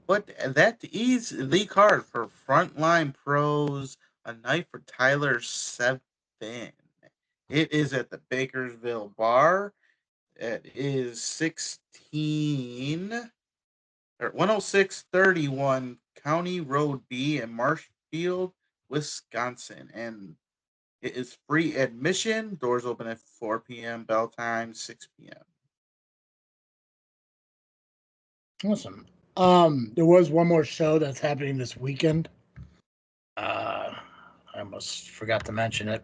But that is the card for Frontline Pros, A Night for Tyler 7. It is at the Bakersville Bar. It is 10631 County Road B in Marshfield, Wisconsin. And it is free admission. Doors open at 4 p.m. Bell time 6 p.m. Awesome. There was one more show that's happening this weekend. I almost forgot to mention it.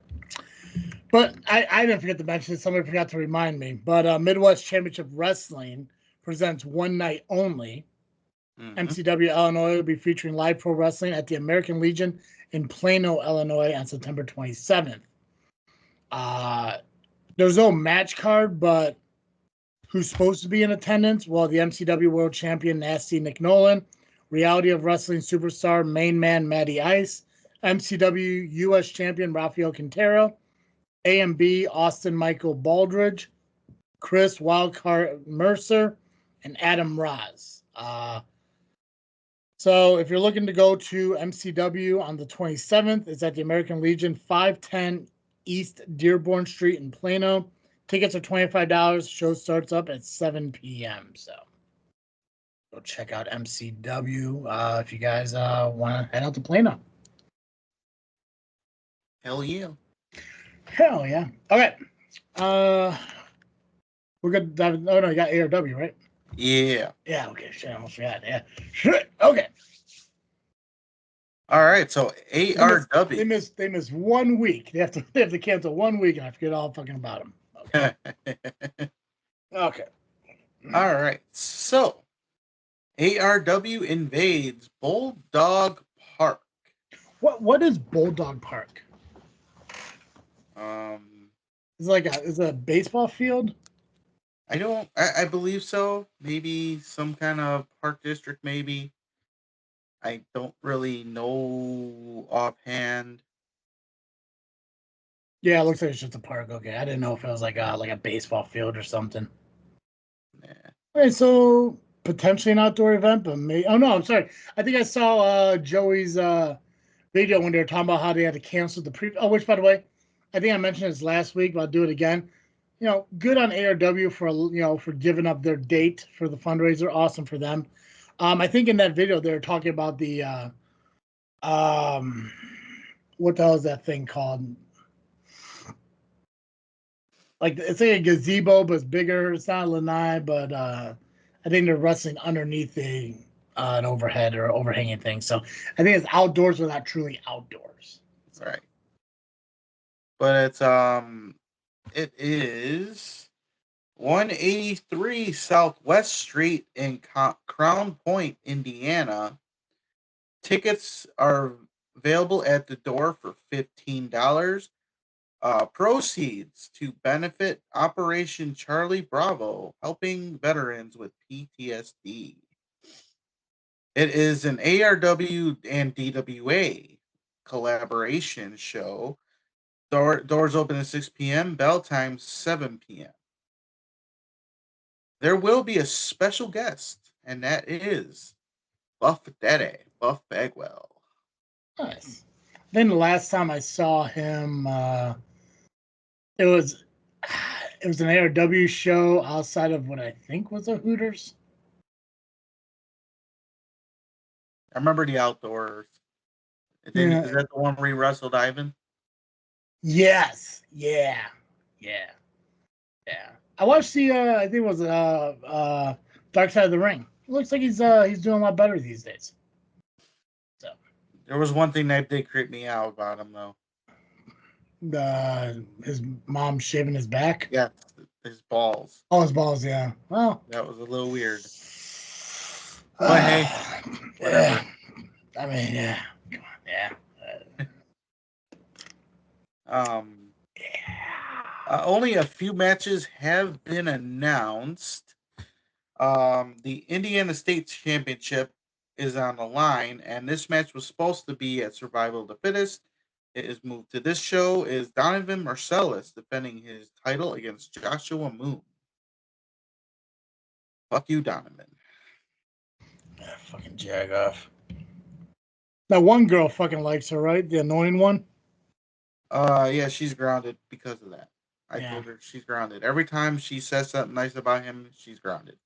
But I didn't forget to mention it. Somebody forgot to remind me. But Midwest Championship Wrestling presents one night only. MCW Illinois will be featuring live pro wrestling at the American Legion in Plano, Illinois on September 27th. There's no match card, but who's supposed to be in attendance? Well, the MCW World Champion Nasty Nick Nolan, Reality of Wrestling Superstar Main Man Matty Ice, MCW US Champion Rafael Quintero, AMB Austin Michael Baldridge, Chris Wildcard Mercer, and Adam Roz. So if you're looking to go to MCW on the 27th, it's at the American Legion, 510 East Dearborn Street in Plano. Tickets are $25. Show starts up at 7 p.m. So go check out MCW if you guys want to head out to Plano. Hell yeah. Hell yeah. Okay. We're good. Oh no, you got ARW, right? Yeah. Yeah. Okay. Shit, I almost forgot. Yeah. Shit. Okay. All right. So ARW. They miss 1 week. They have to cancel 1 week, and I forget all fucking about them. Okay. Okay. All right. So ARW invades Bulldog Park. What is Bulldog Park? Is it a baseball field? I believe so. Maybe some kind of park district, maybe. I don't really know offhand. Yeah, it looks like it's just a park. Okay, I didn't know if it was like a baseball field or something. Yeah. All right, so potentially an outdoor event, but maybe. Oh no, I'm sorry. I think I saw Joey's video when they were talking about how they had to cancel the pre. Oh, which by the way, I think I mentioned this last week, but I'll do it again. Good on ARW for giving up their date for the fundraiser. Awesome for them. I think in that video they were talking about the what the hell is that thing called? Like it's like a gazebo, but it's bigger. It's not a lanai, but I think they're wrestling underneath an overhead or overhanging thing. So I think it's outdoors, but not truly outdoors. Right. But it is 183 Southwest Street in Crown Point, Indiana. Tickets are available at the door for $15. Proceeds to benefit Operation Charlie Bravo, helping veterans with PTSD. It is an ARW and DWA collaboration show. Doors open at 6 p.m., bell time 7 p.m. There will be a special guest, and that is Buff Daddy, Buff Bagwell. Nice. Then the last time I saw him, it was an ARW show outside of what I think was a Hooters. I remember the outdoors. Is that the one where he wrestled Ivan? Yes. Yeah. I watched the I think it was Dark Side of the Ring. It looks like he's doing a lot better these days. So there was one thing that did creep me out about him though. His mom shaving his back. Yeah, his balls. Oh, his balls. Yeah. Well, that was a little weird. But hey, whatever. I mean, yeah. Only a few matches have been announced. The Indiana State Championship is on the line, and this match was supposed to be at Survival of the Fittest. It is moved to this show. Is Donovan Marcellus defending his title against Joshua Moon? Fuck you, Donovan. Yeah, fucking jag off. That one girl fucking likes her, right? The annoying one? Yeah, she's grounded because of that. I told her she's grounded. Every time she says something nice about him, she's grounded.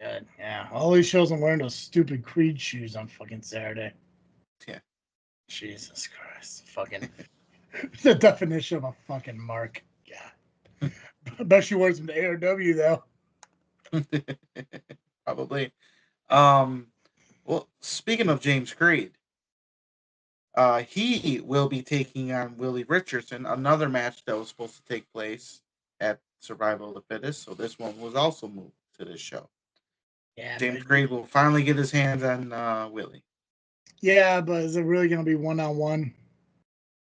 Good, yeah. All he shows him wearing those stupid Creed shoes on fucking Saturday. Yeah. Jesus Christ. Fucking the definition of a fucking mark. Yeah. I bet she wears them to ARW though. Probably. Well, speaking of James Creed, he will be taking on Willie Richardson, another match that was supposed to take place at Survival of the Fittest. So this one was also moved to this show. Yeah, James Creed will finally get his hands on Willie. Yeah, but is it really going to be one-on-one?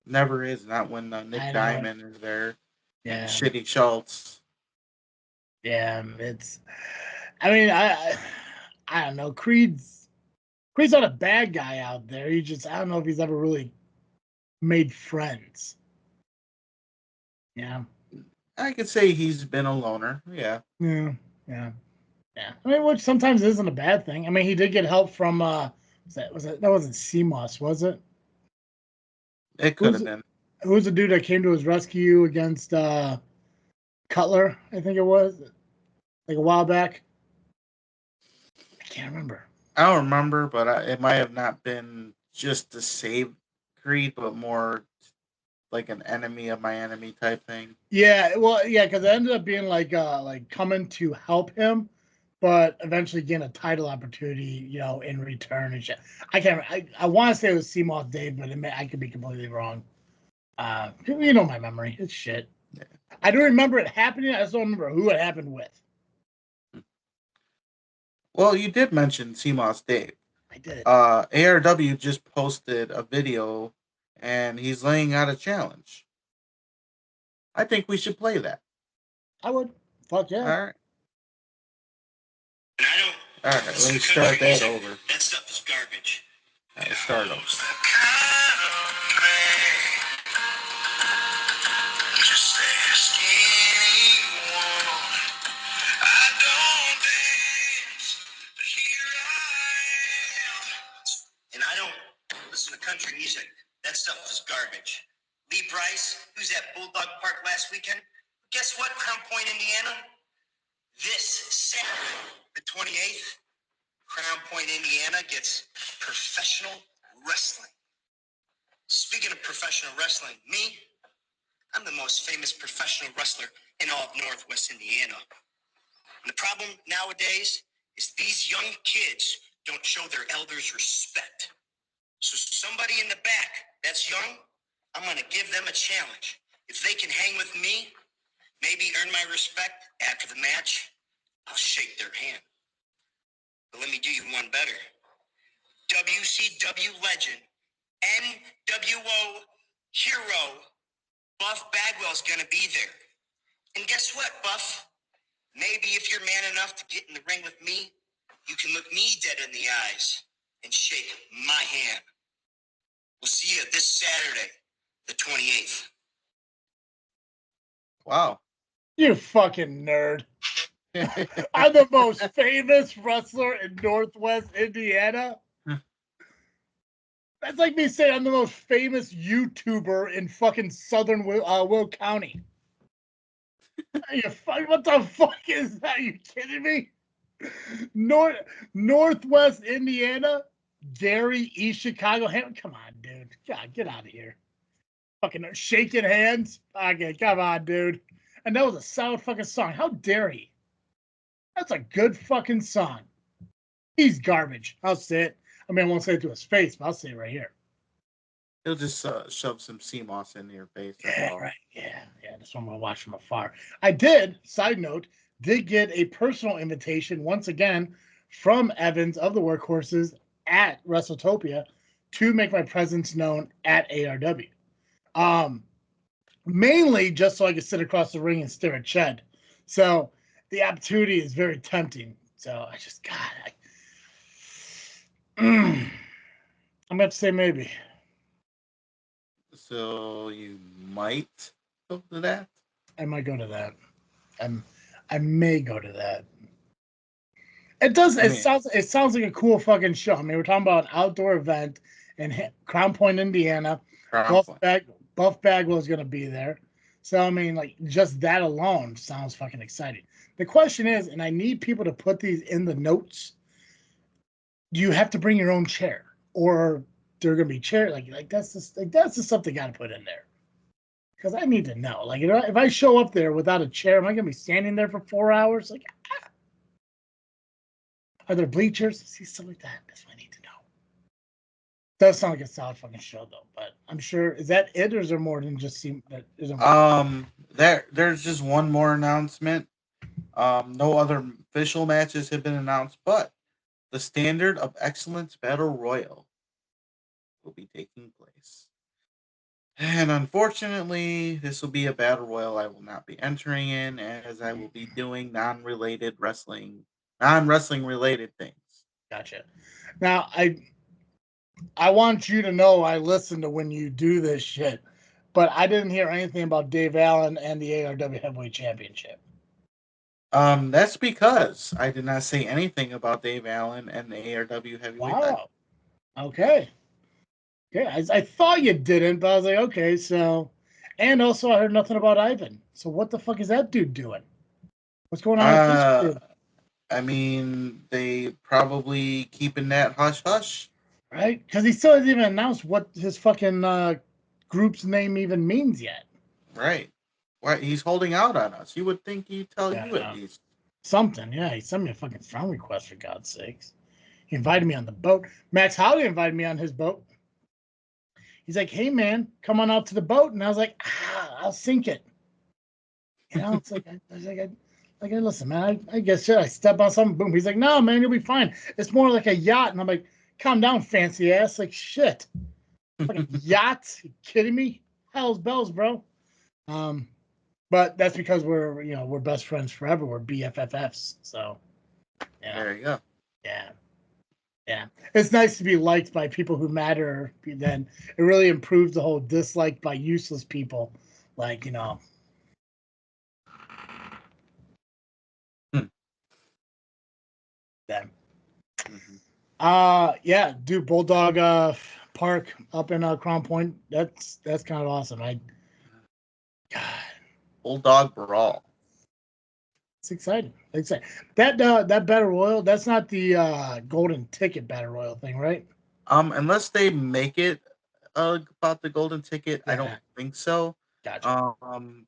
Never is. Not when Nick Diamond is there. Yeah. And Shitty Schultz. Yeah, it's. I mean, I don't know. Creed's not a bad guy out there. I don't know if he's ever really made friends. Yeah. I could say he's been a loner. Yeah. Yeah. I mean, which sometimes isn't a bad thing. I mean, he did get help from that wasn't CMOS, was it? It could have been. Who was the dude that came to his rescue against Cutler? I think it was like a while back. I can't remember. I don't remember, but it might have not been just to save Creed, but more like an enemy of my enemy type thing. Yeah, well, yeah, because it ended up being like coming to help him, but eventually getting a title opportunity, in return and shit. I can't. I want to say it was CMOS Dave, but I could be completely wrong. My memory. It's shit. Yeah. I do remember it happening. I just don't remember who it happened with. Well, you did mention CMOS Dave. I did. ARW just posted a video, and he's laying out a challenge. I think we should play that. I would. Fuck yeah. All right. All right, let me start that over. That stuff is garbage. I'll start over. And I don't listen to country music. stuff is garbage. Lee Bryce, who's at Bulldog Park last weekend. Guess what, Crown Point, Indiana? This Saturday, the 28th, Crown Point, Indiana gets professional wrestling. Speaking of professional wrestling, I'm the most famous professional wrestler in all of Northwest Indiana. And the problem nowadays is these young kids don't show their elders respect. So somebody in the back that's young, I'm going to give them a challenge. If they can hang with me, maybe earn my respect after the match, I'll shake their hand. But let me do you one better. WCW legend, NWO hero, Buff Bagwell's going to be there. And guess what, Buff? Maybe if you're man enough to get in the ring with me, you can look me dead in the eyes and shake my hand. We'll see you this Saturday, the 28th. Wow. You fucking nerd. I'm the most famous wrestler in Northwest Indiana. That's like me saying I'm the most famous YouTuber in fucking Southern Will County. What the fuck is that? Are you kidding me? Northwest Indiana, Gary, East Chicago. Come on, dude. God, get out of here. Fucking shaking hands. Okay, come on, dude. And that was a solid fucking song. How dare he? That's a good fucking song. He's garbage. I'll say it. I mean, I won't say it to his face, but I'll say it right here. He'll just shove some sea moss into your face. Yeah, right. Yeah. That's what I'm going to watch from afar. I did, side note, get a personal invitation once again from Evans of the Workhorses at Wrestletopia to make my presence known at ARW. Mainly just so I could sit across the ring and stare at Ched. So the opportunity is very tempting. So I just, God, I'm going to have to say maybe. So you might go to that? I might go to that. I may go to that. It does. It sounds like a cool fucking show. I mean, we're talking about an outdoor event in Crown Point, Indiana. Buff Bagwell is going to be there. So I mean, like, just that alone sounds fucking exciting. The question is, and I need people to put these in the notes. Do you have to bring your own chair, or there are going to be chairs? Like that's the stuff they got to put in there. Because I need to know. Like, if I show up there without a chair, am I going to be standing there for 4 hours? Like, are there bleachers? See, stuff like that. That's what I need to know. Does sound like a solid fucking show, though. But I'm sure, is that it, or is there more than just that? There's just one more announcement. No other official matches have been announced, but the Standard of Excellence Battle Royal will be taking place. And unfortunately, this will be a battle royal I will not be entering in, as I will be doing non-wrestling related things. Gotcha. Now, I want you to know I listen to when you do this shit, but I didn't hear anything about Dave Allen and the ARW Heavyweight Championship. That's because I did not say anything about Dave Allen and the ARW Heavyweight. Wow. Okay. Yeah, I thought you didn't, but I was like, okay, so. And also, I heard nothing about Ivan. So what the fuck is that dude doing? What's going on with this dude? I mean, they probably keeping that hush-hush. Right? Because he still hasn't even announced what his fucking group's name even means yet. Right. Why he's holding out on us. You would think he'd tell you at least. Something, yeah. He sent me a fucking friend request, for God's sakes. He invited me on the boat. Max Howley invited me on his boat. He's like, hey, man, come on out to the boat. And I was like, I'll sink it. You know, it's like, I was like, listen, man, I guess shit. I step on something, boom. He's like, no, man, you'll be fine. It's more like a yacht. And I'm like, calm down, fancy ass. Like, shit. Like a yacht? You kidding me? Hell's bells, bro. But that's because we're best friends forever. We're BFFs. So, yeah. There you go. Yeah. Yeah. It's nice to be liked by people who matter. Then it really improves the whole dislike by useless people. Like, Them. Mm-hmm. Yeah, dude, Bulldog Park up in Crown Point. That's kind of awesome. God, Bulldog Brawl. it's exciting. That Battle Royal, that's not the golden ticket Battle Royal thing, right? Unless they make it about the golden ticket, I don't think so. Gotcha.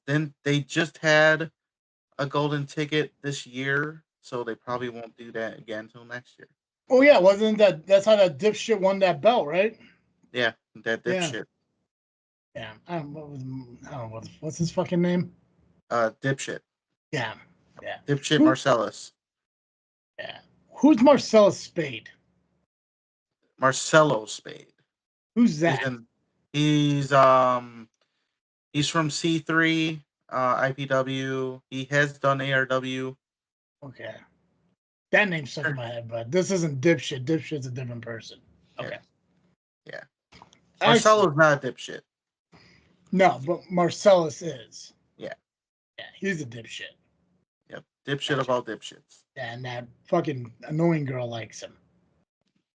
Then they just had a golden ticket this year, so they probably won't do that again until next year. Oh yeah, that's how that dipshit won that belt, right? Yeah, that dipshit. Yeah, I don't know what's his fucking name. Dipshit. Yeah. Dipshit Marcellus. Yeah. Who's Marcellus Spade? Marcelo Spade. Who's that? He's from C3, IPW. He has done ARW. Okay. That name's stuck in my head, but this isn't Dipshit. Dipshit's a different person. Okay. Yeah. Marcelo's not a dipshit. No, but Marcellus is. Yeah. Yeah, he's a dipshit. Yep. Dipshit of all dipshits. Yeah, and that fucking annoying girl likes him.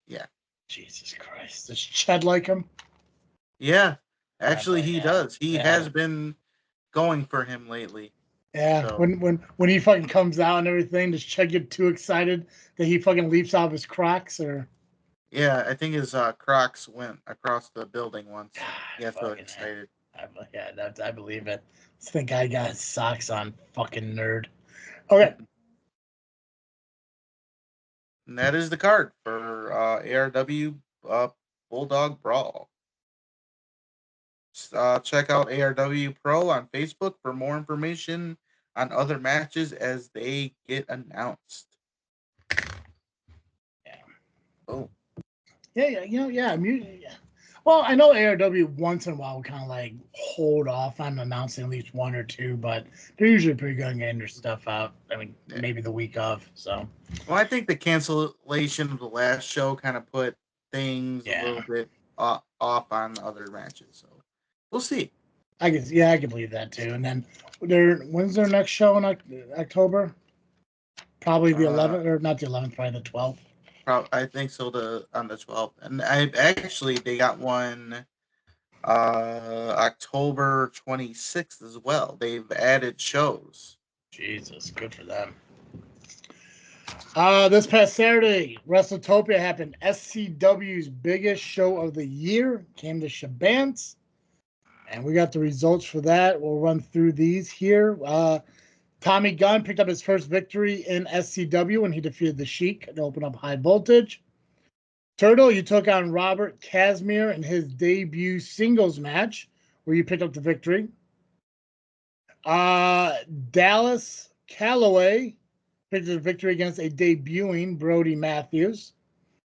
Yeah. Jesus Christ. Does Ched like him? Yeah. Actually, he does. He has been going for him lately. Yeah. So. When he fucking comes out and everything, does Ched get too excited that he fucking leaps out of his Crocs or? Yeah, I think his Crocs went across the building once. He got so excited. I believe it. I think I got his socks on, fucking nerd. Okay. And that is the card for ARW Bulldog Brawl. Check out ARWPro on Facebook for more information on other matches as they get announced. Yeah. Oh. Yeah. Well, I know ARW once in a while will kind of like hold off on announcing at least one or two, but they're usually pretty good at getting their stuff out. I mean, maybe the week of. So. Well, I think the cancellation of the last show kind of put things a little bit off on other matches. So we'll see. I can believe that too. And then when's their next show in October? Probably the 11th, or not the 11th, probably the 12th. I think so. On the 12th, and they got one October 26th as well. They've added shows. Jesus, good for them. This past Saturday, Wrestletopia happened. SCW's biggest show of the year came to Shabance, and we got the results for that. We'll run through these here. Tommy Gunn picked up his first victory in SCW when he defeated the Sheik to open up High Voltage. Turtle, you took on Robert Casimir in his debut singles match, where you picked up the victory. Dallas Calloway picked up the victory against a debuting Brody Matthews.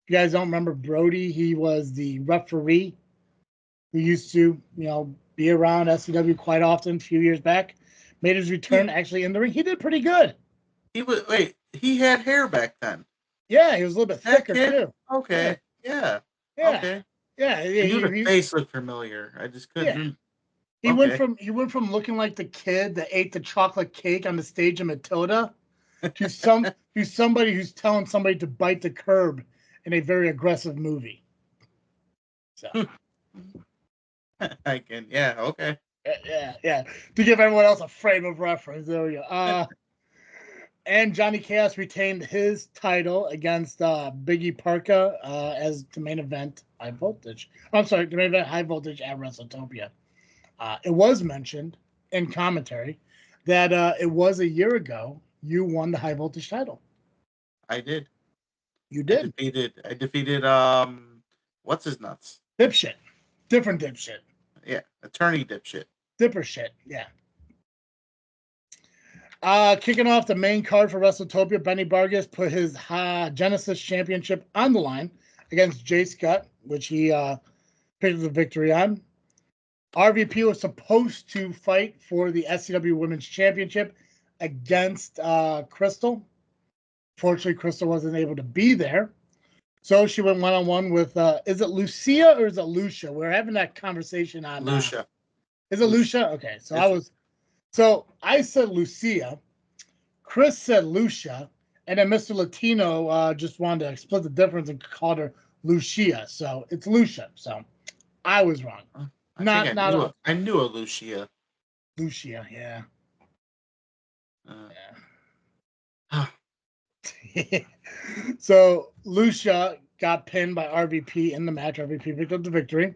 If you guys don't remember Brody, he was the referee who used to, be around SCW quite often a few years back. Made his return actually in the ring. He did pretty good. He had hair back then. Yeah, he was a little bit thicker too. Okay. Yeah. Okay. Yeah. The face looked familiar. I just couldn't. He went from looking like the kid that ate the chocolate cake on the stage of Matilda to somebody who's telling somebody to bite the curb in a very aggressive movie. So I can, okay. Yeah. To give everyone else a frame of reference, there we go. And Johnny Chaos retained his title against Biggie Parka as the main event High Voltage. I'm sorry, the main event High Voltage at Wrestletopia. It was mentioned in commentary that it was a year ago you won the High Voltage title. I did. You did. I defeated what's his nuts? Dipshit. Different dipshit. Yeah, attorney dipshit. Dipper shit, yeah. Kicking off the main card for Wrestletopia, Benny Vargas put his Genesis Championship on the line against Jay Scott, which he picked up the victory on. RVP was supposed to fight for the SCW Women's Championship against Crystal. Fortunately, Crystal wasn't able to be there. So she went one-on-one with, is it Lucia or is it Lucia? We're having that conversation on... Lucia. Is it Lucia? Okay, so I said Lucia. Chris said Lucia. And then Mr. Latino just wanted to split the difference and called her Lucia. So it's Lucia. So I was wrong. I knew a Lucia. Lucia, yeah. So Lucia got pinned by RVP in the match. RVP picked up the victory.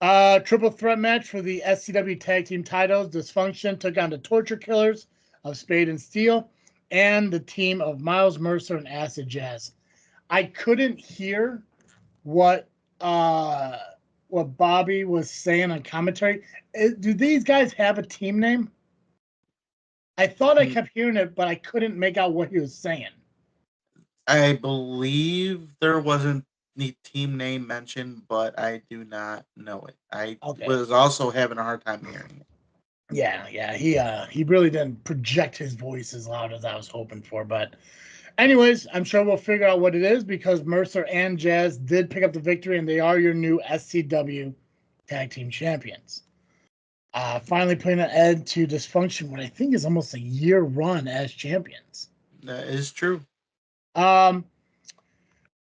Triple threat match for the SCW Tag Team titles. Dysfunction took on the Torture Killers of Spade and Steel and the team of Miles Mercer and Acid Jazz. I couldn't hear what Bobby was saying on commentary. Do these guys have a team name? I thought I kept hearing it, but I couldn't make out what he was saying. I believe there wasn't the team name mentioned, but I do not know it. I was also having a hard time hearing it. Yeah. He really didn't project his voice as loud as I was hoping for. But anyways, I'm sure we'll figure out what it is because Mercer and Jazz did pick up the victory, and they are your new SCW Tag Team Champions. Finally putting an end to Dysfunction, what I think is almost a year run as champions. That is true. And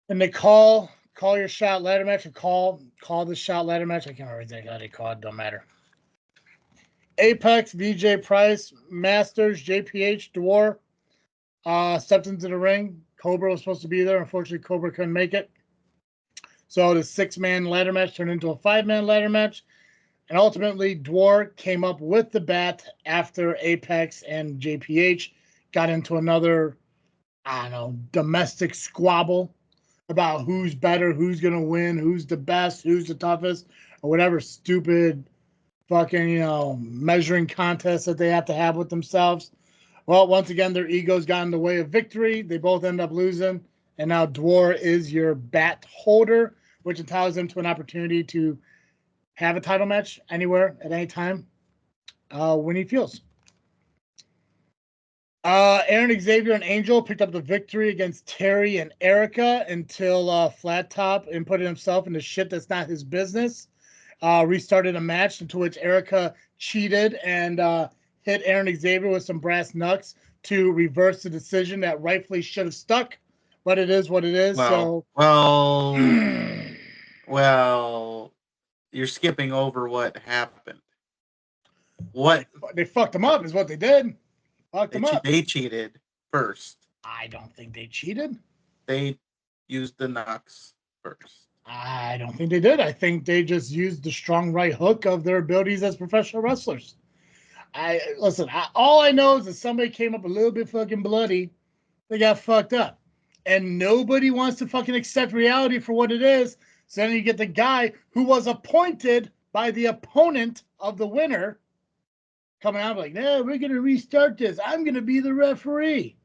they call your shot ladder match or call the shot ladder match. I can't remember exactly how they call it. Don't matter. Apex, VJ Price, Masters, JPH, Dwar stepped into the ring. Cobra was supposed to be there. Unfortunately, Cobra couldn't make it. So the 6-man ladder match turned into a 5-man ladder match. And ultimately, Dwar came up with the bat after Apex and JPH got into another, domestic squabble about who's better, who's going to win, who's the best, who's the toughest, or whatever stupid fucking, measuring contest that they have to have with themselves. Well, once again, their egos got in the way of victory. They both end up losing. And now Dwar is your bat holder, which entitles them to an opportunity to have a title match anywhere at any time when he feels. Aaron Xavier and Angel picked up the victory against Terry and Erica until Flat Top inputted himself into shit that's not his business. Restarted a match into which Erica cheated and hit Aaron Xavier with some brass knucks to reverse the decision that rightfully should have stuck. But it is what it is. Well, you're skipping over what happened. What they fucked him up is what they did. Fucked him up. They cheated first. I don't think they cheated. They used the knucks first. I don't think they did. I think they just used the strong right hook of their abilities as professional wrestlers. All I know is that somebody came up a little bit fucking bloody. They got fucked up. And nobody wants to fucking accept reality for what it is. So then you get the guy who was appointed by the opponent of the winner coming out like, no, we're going to restart this. I'm going to be the referee.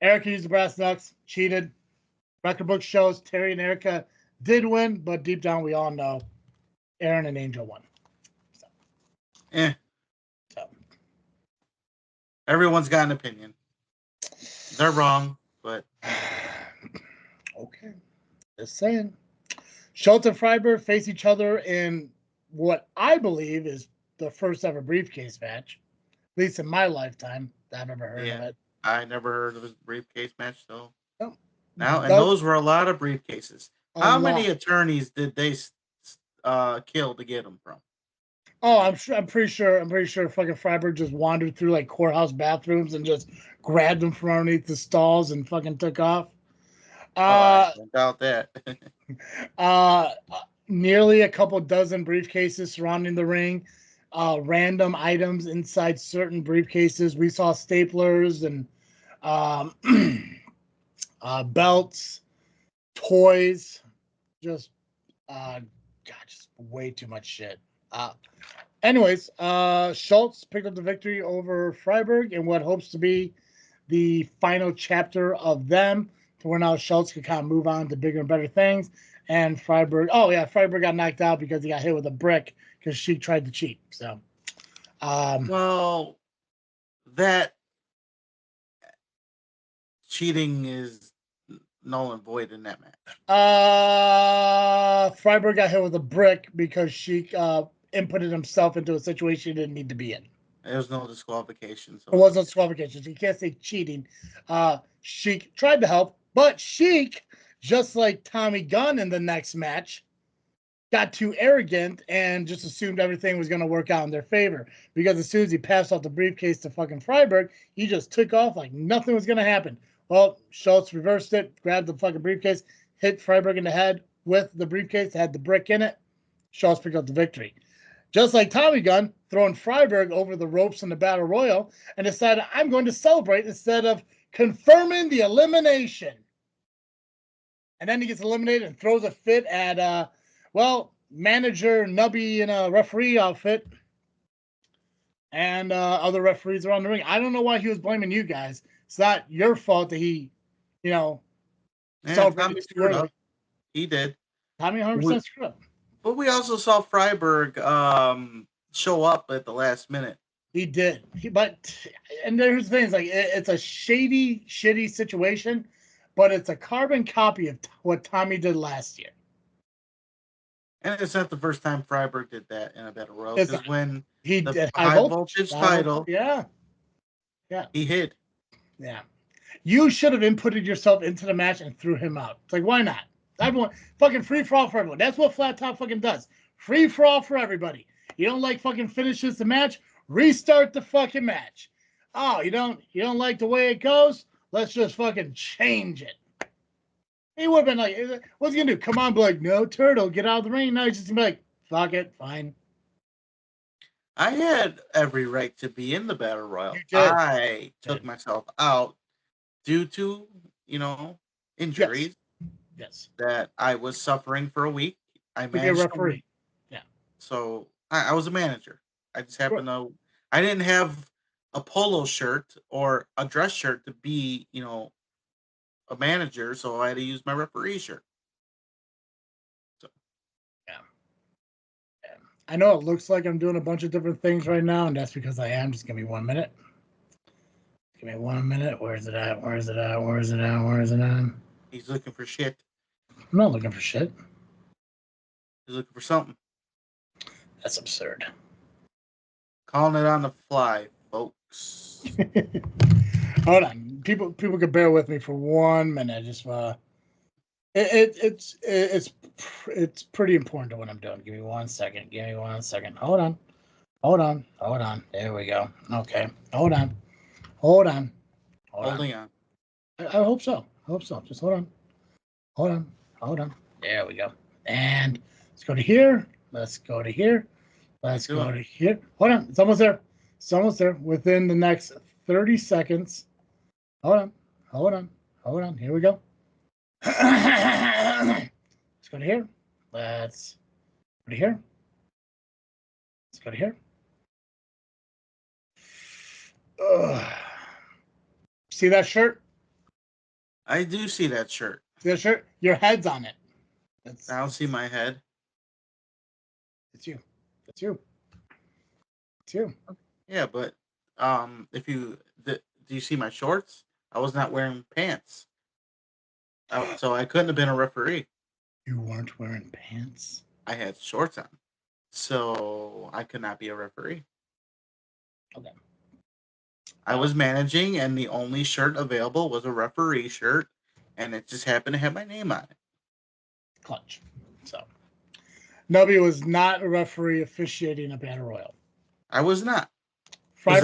Erica used the brass knucks, cheated. Record book shows Terry and Erica did win, but deep down we all know Aaron and Angel won. So. Everyone's got an opinion. They're wrong, but... Okay. Just saying. Schultz and Freiberg face each other in what I believe is the first ever briefcase match, at least in my lifetime that I've ever heard of it. I never heard of a briefcase match, though. No. Those were a lot of briefcases. How many attorneys did they kill to get them from? Oh, I'm pretty sure fucking Freiberg just wandered through like courthouse bathrooms and just grabbed them from underneath the stalls and fucking took off. I don't doubt that. Nearly a couple dozen briefcases surrounding the ring. Random items inside certain briefcases. We saw staplers and belts, toys, just way too much shit. Anyways, Schultz picked up the victory over Freiberg in what hopes to be the final chapter of them, to where now Schultz can kind of move on to bigger and better things. And Freiberg got knocked out because he got hit with a brick because she tried to cheat. So, well, that cheating is null and void in that match. Freiberg got hit with a brick because she inputted himself into a situation he didn't need to be in. There was no disqualification. So there was no disqualification. So you can't say cheating. Sheik tried to help, but Sheik just like Tommy Gunn in the next match, got too arrogant and just assumed everything was going to work out in their favor. Because as soon as he passed off the briefcase to fucking Freiberg, he just took off like nothing was going to happen. Well, Schultz reversed it, grabbed the fucking briefcase, hit Freiberg in the head with the briefcase, had the brick in it. Schultz picked up the victory. Just like Tommy Gunn, throwing Freiberg over the ropes in the Battle Royal and decided, I'm going to celebrate instead of confirming the elimination. And then he gets eliminated and throws a fit at, manager Nubby in a referee outfit and other referees around the ring. I don't know why he was blaming you guys. It's not your fault that he, celebrated too early. He did. Tommy 100% screwed up. But we also saw Freiberg show up at the last minute. He did. And there's things like it's a shitty situation, but it's a carbon copy of what Tommy did last year. And it's not the first time Freiberg did that in a Battle Royal. Because when he the did high voltage title, yeah, he hid. Yeah, you should have inputted yourself into the match and threw him out. It's like, why not? Everyone, fucking free for all for everyone. That's what Flat Top fucking does. Free for all for everybody. You don't like fucking finishes the match? Restart the fucking match. Oh, you don't like the way it goes? Let's just fucking change it. He would have been like, what's he gonna do? Come on, be like, no, Turtle, get out of the ring. No, he's just gonna be like, fuck it, fine. I had every right to be in the Battle Royal. You did. I took myself out due to, injuries. Yes. That I was suffering for a week. I managed. Be a referee. Yeah. So I was a manager. I just happened to. I didn't have a polo shirt or a dress shirt to be, a manager. So I had to use my referee shirt. So. Yeah. I know it looks like I'm doing a bunch of different things right now, and that's because I am. Just give me 1 minute. Give me 1 minute. Where's it at? Where's it at? Where's it at? Where's it at? He's looking for shit. I'm not looking for shit. He's looking for something. That's absurd. Calling it on the fly, folks. Hold on. People can bear with me for 1 minute. Just it's pretty important to what I'm doing. Give me 1 second. Give me 1 second. Hold on. There we go. Okay. Hold on. Holding on. I hope so. Just hold on. Hold on. There we go. And let's go to here. Let's go to here. Hold on. It's almost there. Within the next 30 seconds. Hold on. Here we go. Let's go to here. Let's go to here. Let's go to here. See that shirt? I do see that shirt. See that shirt? Your head's on it. I don't see my head. It's you. Yeah, but if you do you see my shorts? I was not wearing pants, so I couldn't have been a referee. You weren't wearing pants? I had shorts on, so I could not be a referee. Okay. I was managing, and the only shirt available was a referee shirt, and it just happened to have my name on it. Clutch. So, Nubby was not a referee officiating a Battle Royal. I was not. Was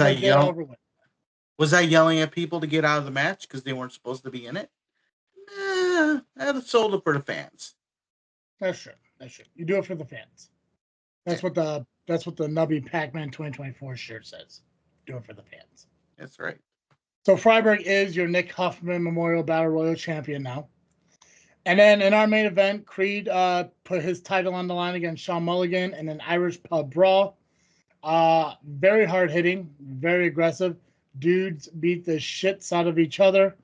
I yelling at people to get out of the match because they weren't supposed to be in it? Nah, I sold it for the fans. That's true. You do it for the fans. That's what the Nubby Pacman 2024 shirt says. Do it for the fans. That's right. So Freiberg is your Nick Huffman Memorial Battle Royal champion now. And then in our main event, Creed put his title on the line against Sean Mulligan in an Irish pub brawl. Very hard hitting, very aggressive. Dudes beat the shits out of each other.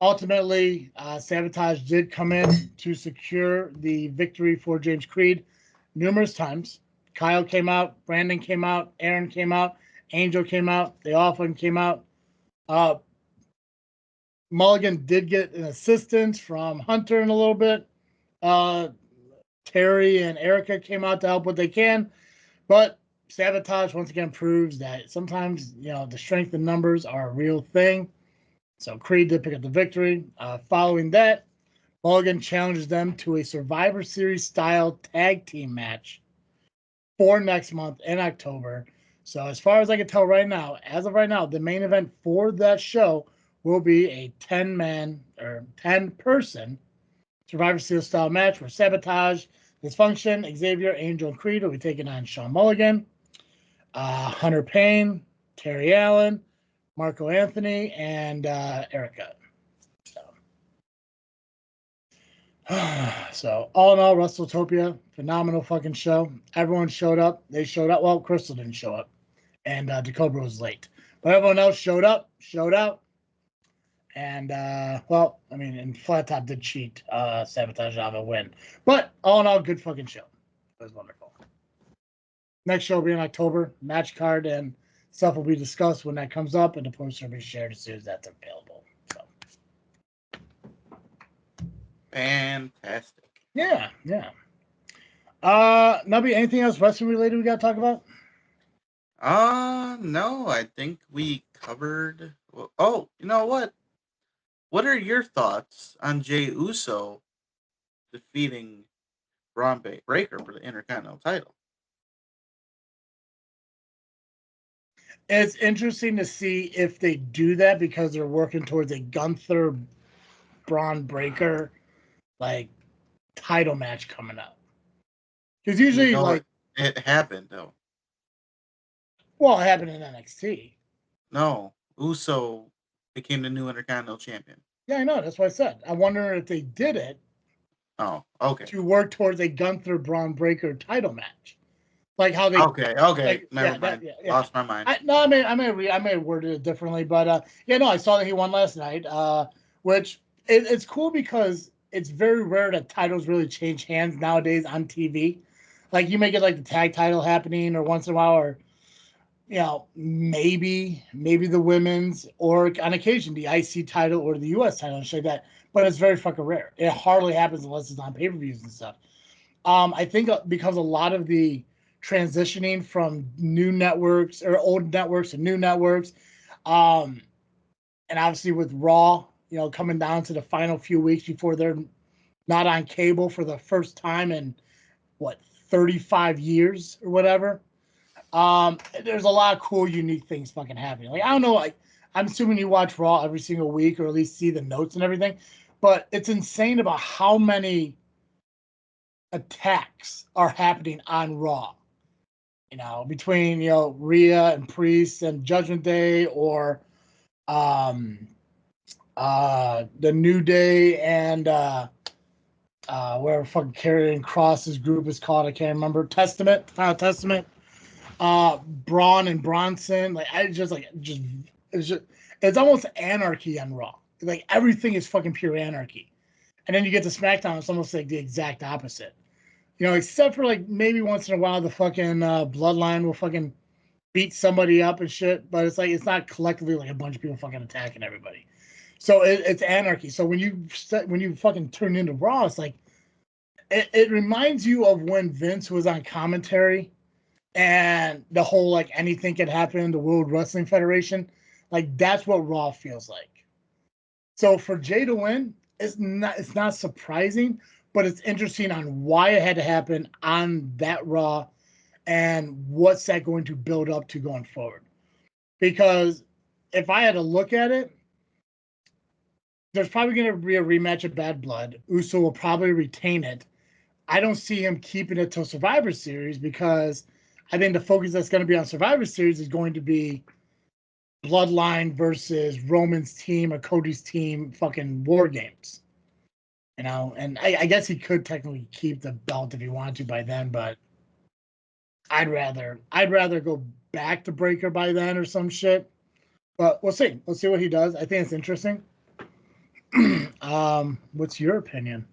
Ultimately, Sabotage did come in to secure the victory for James Creed numerous times. Kyle came out, Brandon came out, Aaron came out, Angel came out. They often came out. Mulligan did get an assistance from Hunter in a little bit. Terry and Erica came out to help what they can. But Sabotage once again proves that sometimes, the strength in numbers are a real thing. So Creed did pick up the victory. Following that, Mulligan challenges them to a Survivor Series style tag team match for next month in October. So as far as I can tell right now, as of right now, the main event for that show will be a 10-man or 10-person Survivor Series style match where Sabotage, Dysfunction, Xavier, Angel, and Creed will be taking on Sean Mulligan, Hunter Payne, Terry Allen, Marco Anthony, and Erica. So all in all, Wrestletopia, phenomenal fucking show. Everyone showed up. They showed up. Well, Crystal didn't show up, and Decobra was late, but everyone else showed up, showed out. And well, I mean, and Flat Top did cheat Sabotage out of a win, but all in all, good fucking show. It was wonderful. Next show will be in October. Match card and stuff will be discussed when that comes up, and the poster will be shared as soon as that's available. So. Fantastic. Yeah. Nubby, anything else wrestling related we got to talk about? No, I think we covered. Oh, you know what? What are your thoughts on Jey Uso defeating Braun Breaker for the Intercontinental title? It's interesting to see if they do that because they're working towards a Gunther Braun Breaker like title match coming up. Because usually, it happened though. Well, it happened in NXT. No, Uso became the new Intercontinental Champion. Yeah, I know. That's what I said. I wonder if they did it. Oh, okay. To work towards a Gunther Braun Breaker title match, like how they. Okay. Like, Never mind. Lost my mind. I may have worded it differently, but yeah, no, I saw that he won last night, which it's cool because it's very rare that titles really change hands nowadays on TV. Like you may get like the tag title happening, or once in a while, or maybe the women's, or on occasion the IC title or the US title and shit like that. But it's very fucking rare. It hardly happens unless it's on pay-per-views and stuff. I think because a lot of the transitioning from new networks or old networks to new networks, and obviously with Raw, coming down to the final few weeks before they're not on cable for the first time in 35 years or whatever. There's a lot of cool, unique things fucking happening. Like I don't know, like I'm assuming you watch Raw every single week or at least see the notes and everything, but it's insane about how many attacks are happening on Raw. Between Rhea and Priest and Judgment Day, or the New Day and whatever fucking Karrion Kross's group is called, I can't remember. Final Testament. Braun and Bronson. Like it's almost anarchy on Raw. Like everything is fucking pure anarchy. And then you get to SmackDown, it's almost like the exact opposite. Except for like maybe once in a while the fucking Bloodline will fucking beat somebody up and shit, but it's like it's not collectively like a bunch of people fucking attacking everybody. So it's anarchy. So when you fucking turn into Raw, it's like it reminds you of when Vince was on commentary and the whole like anything can happen, the World Wrestling Federation. Like that's what Raw feels like. So for Jey to win, it's not surprising, but it's interesting on why it had to happen on that Raw and what's that going to build up to going forward. Because if I had to look at it, there's probably going to be a rematch of Bad Blood. Uso will probably retain it. I don't see him keeping it till Survivor Series because I think the focus that's going to be on Survivor Series is going to be Bloodline versus Roman's team or Cody's team fucking War Games. And I guess he could technically keep the belt if he wanted to by then, but I'd rather go back to Breaker by then or some shit. But we'll see. We'll see what he does. I think it's interesting. What's your opinion?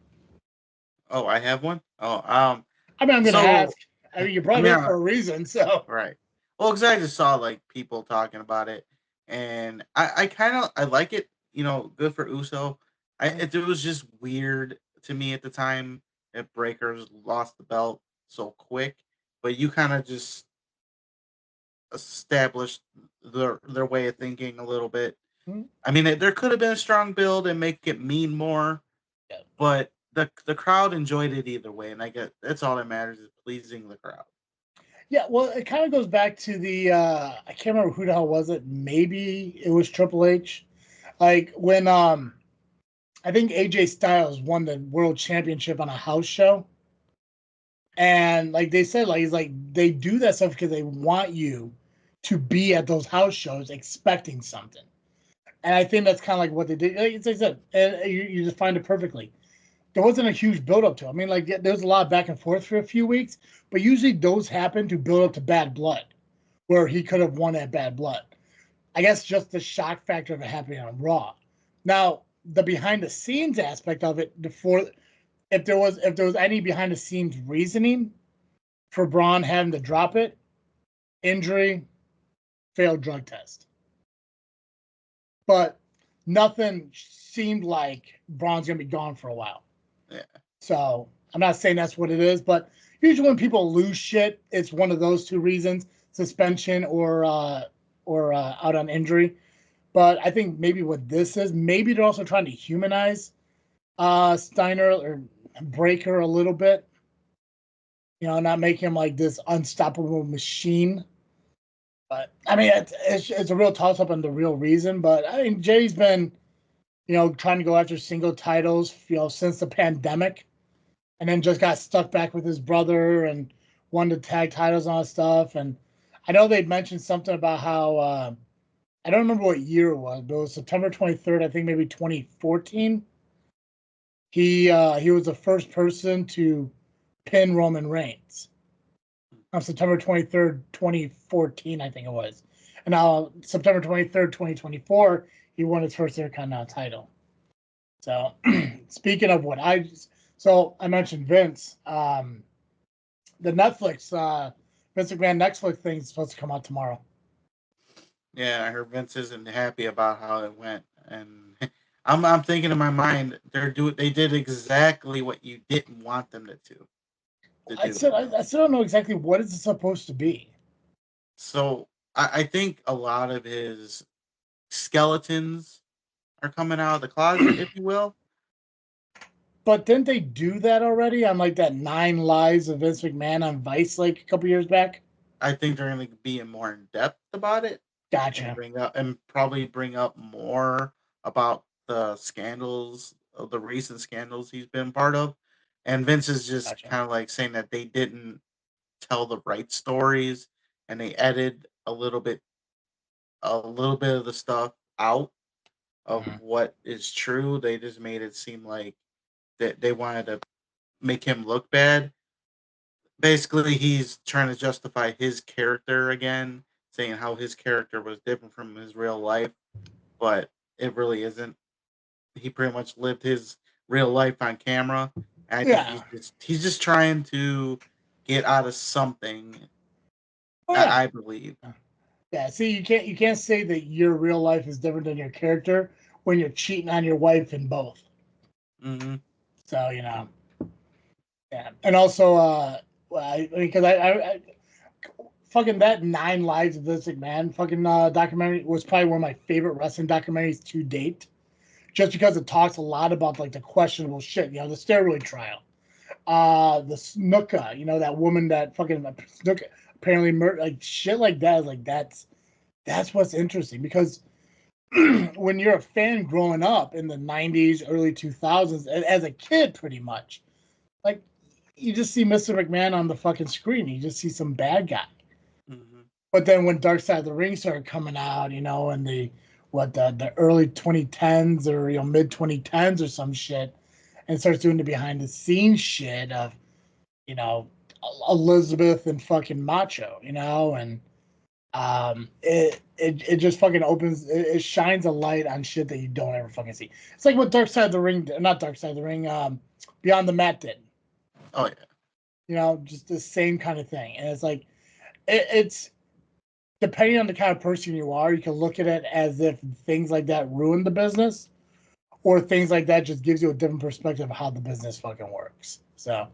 Oh, I have one. I'm going to ask. I mean, you brought it up for a reason, so right. Well, because I just saw like people talking about it, and I kind of like it. Good for Uso. It was just weird to me at the time that Breakers lost the belt so quick, but you kind of just established their way of thinking a little bit. I mean, there could have been a strong build and make it mean more, Yeah. But the crowd enjoyed it either way, and I get that's all that matters is pleasing the crowd. Yeah, well, it kind of goes back to the I can't remember who the hell was it. Maybe it was Triple H. Like when I think AJ Styles won the world championship on a house show. And like they said, like he's like they do that stuff because they want you to be at those house shows expecting something. And I think that's kind of like what they did. Like I said, and you just find it perfectly. There wasn't a huge build up to it. I mean, like there was a lot of back and forth for a few weeks, but usually those happen to build up to Bad Blood, where he could have won at Bad Blood. I guess just the shock factor of it happening on Raw. Now, the behind the scenes aspect of it, before if there was any behind the scenes reasoning for Braun having to drop it, injury, failed drug test. But nothing seemed like Braun's gonna be gone for a while. Yeah. So I'm not saying that's what it is, but usually when people lose shit, it's one of those two reasons: suspension or out on injury. But I think maybe what this is, maybe they're also trying to humanize Steiner or Breaker a little bit. You know, not make him like this unstoppable machine. But I mean, it's a real toss up on the real reason. But I mean, Jay's been, you know, trying to go after single titles, you know, since the pandemic, and then just got stuck back with his brother and won the tag titles and all that stuff. And I know they'd mentioned something about how I don't remember what year it was, but it was September 23rd, I think maybe 2014. He was the first person to pin Roman Reigns on September 23rd, 2014, I think it was. And now September 23rd, 2024, he won his first Intercontinental title. So speaking of what I mentioned Vince, the Netflix Vince McMahon Netflix thing is supposed to come out tomorrow. Yeah, I heard Vince isn't happy about how it went, and I'm thinking in my mind they did exactly what you didn't want them to do. I still don't know exactly what is it supposed to be. So I think a lot of his skeletons are coming out of the closet, if you will. But didn't they do that already on like that 9 Lives of Vince McMahon on Vice like a couple years back? I think they're going to be more in depth about it. Gotcha. And probably bring up more about the scandals, the recent scandals he's been part of. And Vince is just Gotcha. kind of like saying that they didn't tell the right stories and they edited a little bit of the stuff out of what is true. They just made it seem like that they wanted to make him look bad. Basically, he's trying to justify his character again, saying how his character was different from his real life, but it really isn't. He pretty much lived his real life on camera. And I think he's just trying to get out of something. I believe. Yeah, see, you can't say that your real life is different than your character when you're cheating on your wife in both. Mm-hmm. So you know, yeah, and also, because I fucking that 9 Lives of Vince McMahon fucking documentary was probably one of my favorite wrestling documentaries to date, just because it talks a lot about like the questionable shit, you know, the steroid trial, the Snuka, you know, that woman that fucking Snuka apparently murdered, like shit like that, like that's what's interesting because when you're a fan growing up in the 90s, early 2000s, as a kid, pretty much, like you just see Mr. McMahon on the fucking screen. You just see some bad guy. Mm-hmm. But then when Dark Side of the Ring started coming out, you know, in the early 2010s or mid 2010s or some shit, and starts doing the behind the scenes shit of, you know, Elizabeth and fucking Macho, you know, and it just fucking opens, it shines a light on shit that you don't ever fucking see. It's like what Dark Side of the Ring, not Dark Side of the Ring, Beyond the Mat did. Oh yeah. You know, just the same kind of thing, and it's like it's depending on the kind of person you are, you can look at it as if things like that ruin the business, or things like that just gives you a different perspective of how the business fucking works. So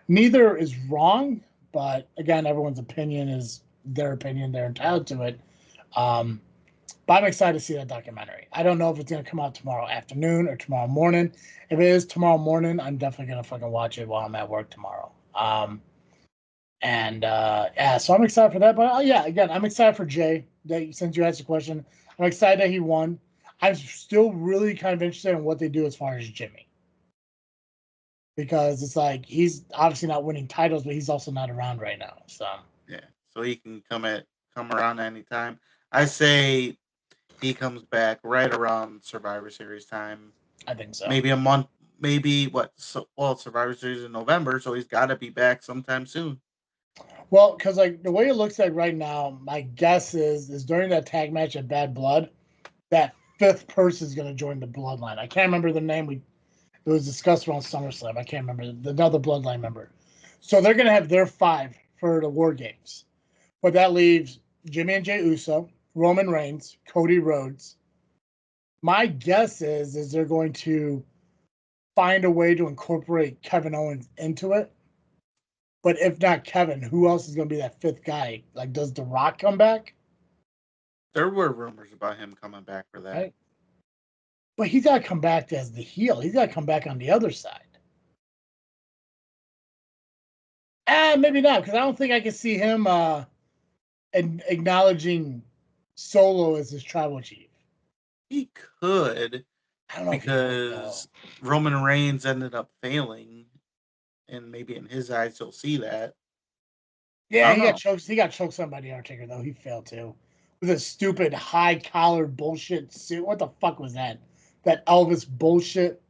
neither is wrong, but again, everyone's opinion is their opinion. They're entitled to it. But I'm excited to see that documentary. I don't know if it's going to come out tomorrow afternoon or tomorrow morning. If it is tomorrow morning, I'm definitely going to fucking watch it while I'm at work tomorrow. Yeah, so I'm excited for that. But yeah, again, I'm excited for Jey. Since you asked the question, I'm excited that he won. I'm still really kind of interested in what they do as far as Jimmy, because it's like he's obviously not winning titles, but he's also not around right now. So Yeah, so he can come around anytime. I say he comes back right around Survivor Series time. I think so. Maybe a month. Maybe what? So, well, Survivor Series in November, so he's got to be back sometime soon. Well, because like the way it looks like right now, my guess is during that tag match at Bad Blood, that fifth person is going to join the Bloodline. I can't remember the name. It was discussed around SummerSlam. I can't remember another Bloodline member. So they're going to have their 5 for the War Games, but that leaves Jimmy and Jey Uso, Roman Reigns, Cody Rhodes. My guess is they're going to find a way to incorporate Kevin Owens into it. But if not Kevin, who else is going to be that fifth guy? Like, does The Rock come back? There were rumors about him coming back for that. Right. But he's got to come back as the heel. He's got to come back on the other side. Maybe not, because I don't think I can see him acknowledging Solo as his tribal chief. He could, I don't know because Roman Reigns ended up failing, and maybe in his eyes he'll see that. Yeah, he got choked. He got choked somebody Undertaker though. He failed too, with a stupid high collar bullshit suit. What the fuck was that? That Elvis bullshit.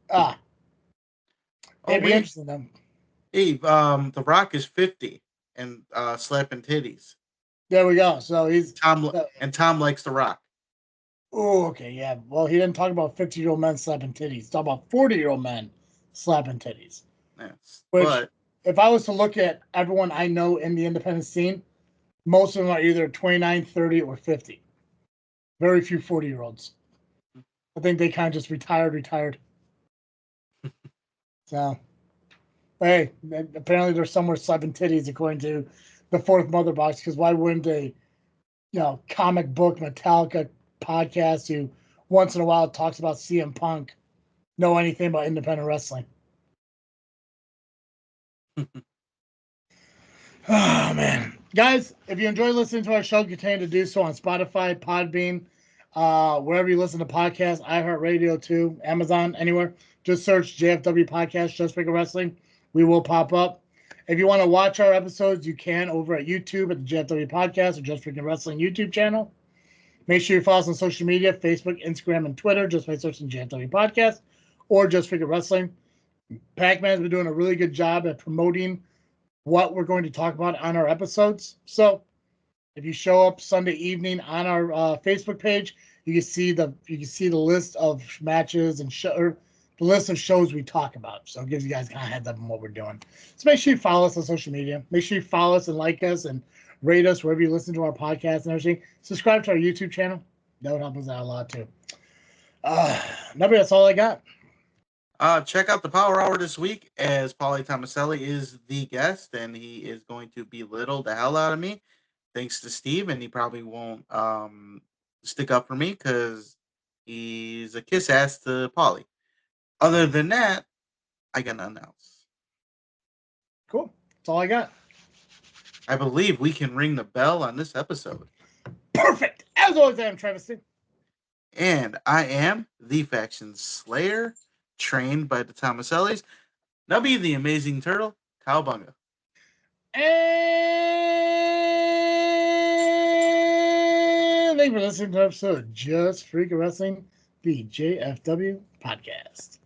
It'd be interesting though. Hey, The Rock is 50 and slapping titties. There we go. So he's Tom likes The Rock. Oh, okay, yeah. Well, he didn't talk about 50-year-old men slapping titties. He talked about 40-year-old men slapping titties. Yes, Which, if I was to look at everyone I know in the independent scene, most of them are either 29, 30, or 50. Very few 40-year-olds. I think they kind of just retired. So, hey, apparently they're somewhere slapping titties according to the fourth mother box, because why wouldn't a, comic book Metallica podcast who once in a while talks about CM Punk know anything about independent wrestling? Oh, man. Guys, if you enjoy listening to our show, continue to do so on Spotify, Podbean, wherever you listen to podcasts, iHeartRadio too, Amazon, anywhere. Just search JFW Podcast, Just Freakin' Wrestling. We will pop up. If you want to watch our episodes, you can over at YouTube at the JFW Podcast or Just Freakin' Wrestling YouTube channel. Make sure you follow us on social media, Facebook, Instagram, and Twitter, just by searching JFW Podcast or Just Freakin' Wrestling. Pacman's been doing a really good job at promoting what we're going to talk about on our episodes. So if you show up Sunday evening on our Facebook page, you can see the list of matches and the list of shows we talk about. So it gives you guys kind of heads up on what we're doing. So make sure you follow us on social media. Make sure you follow us and like us and rate us wherever you listen to our podcast and everything. Subscribe to our YouTube channel. That would help us out a lot too. Nubby, that's all I got. Check out the Power Hour this week, as Paulie Tomaselli is the guest, and he is going to belittle the hell out of me, thanks to Steve, and he probably won't stick up for me because he's a kiss ass to Paulie. Other than that, I got nothing else. Cool. That's all I got. I believe we can ring the bell on this episode. Perfect. As always, I am Travis. And I am the Faction Slayer, trained by the Tomasellis. Nubby the Amazing Turtle, Cowbunga. And thank you for listening to an episode of Just Freakin' Wrestling, the JFW Podcast.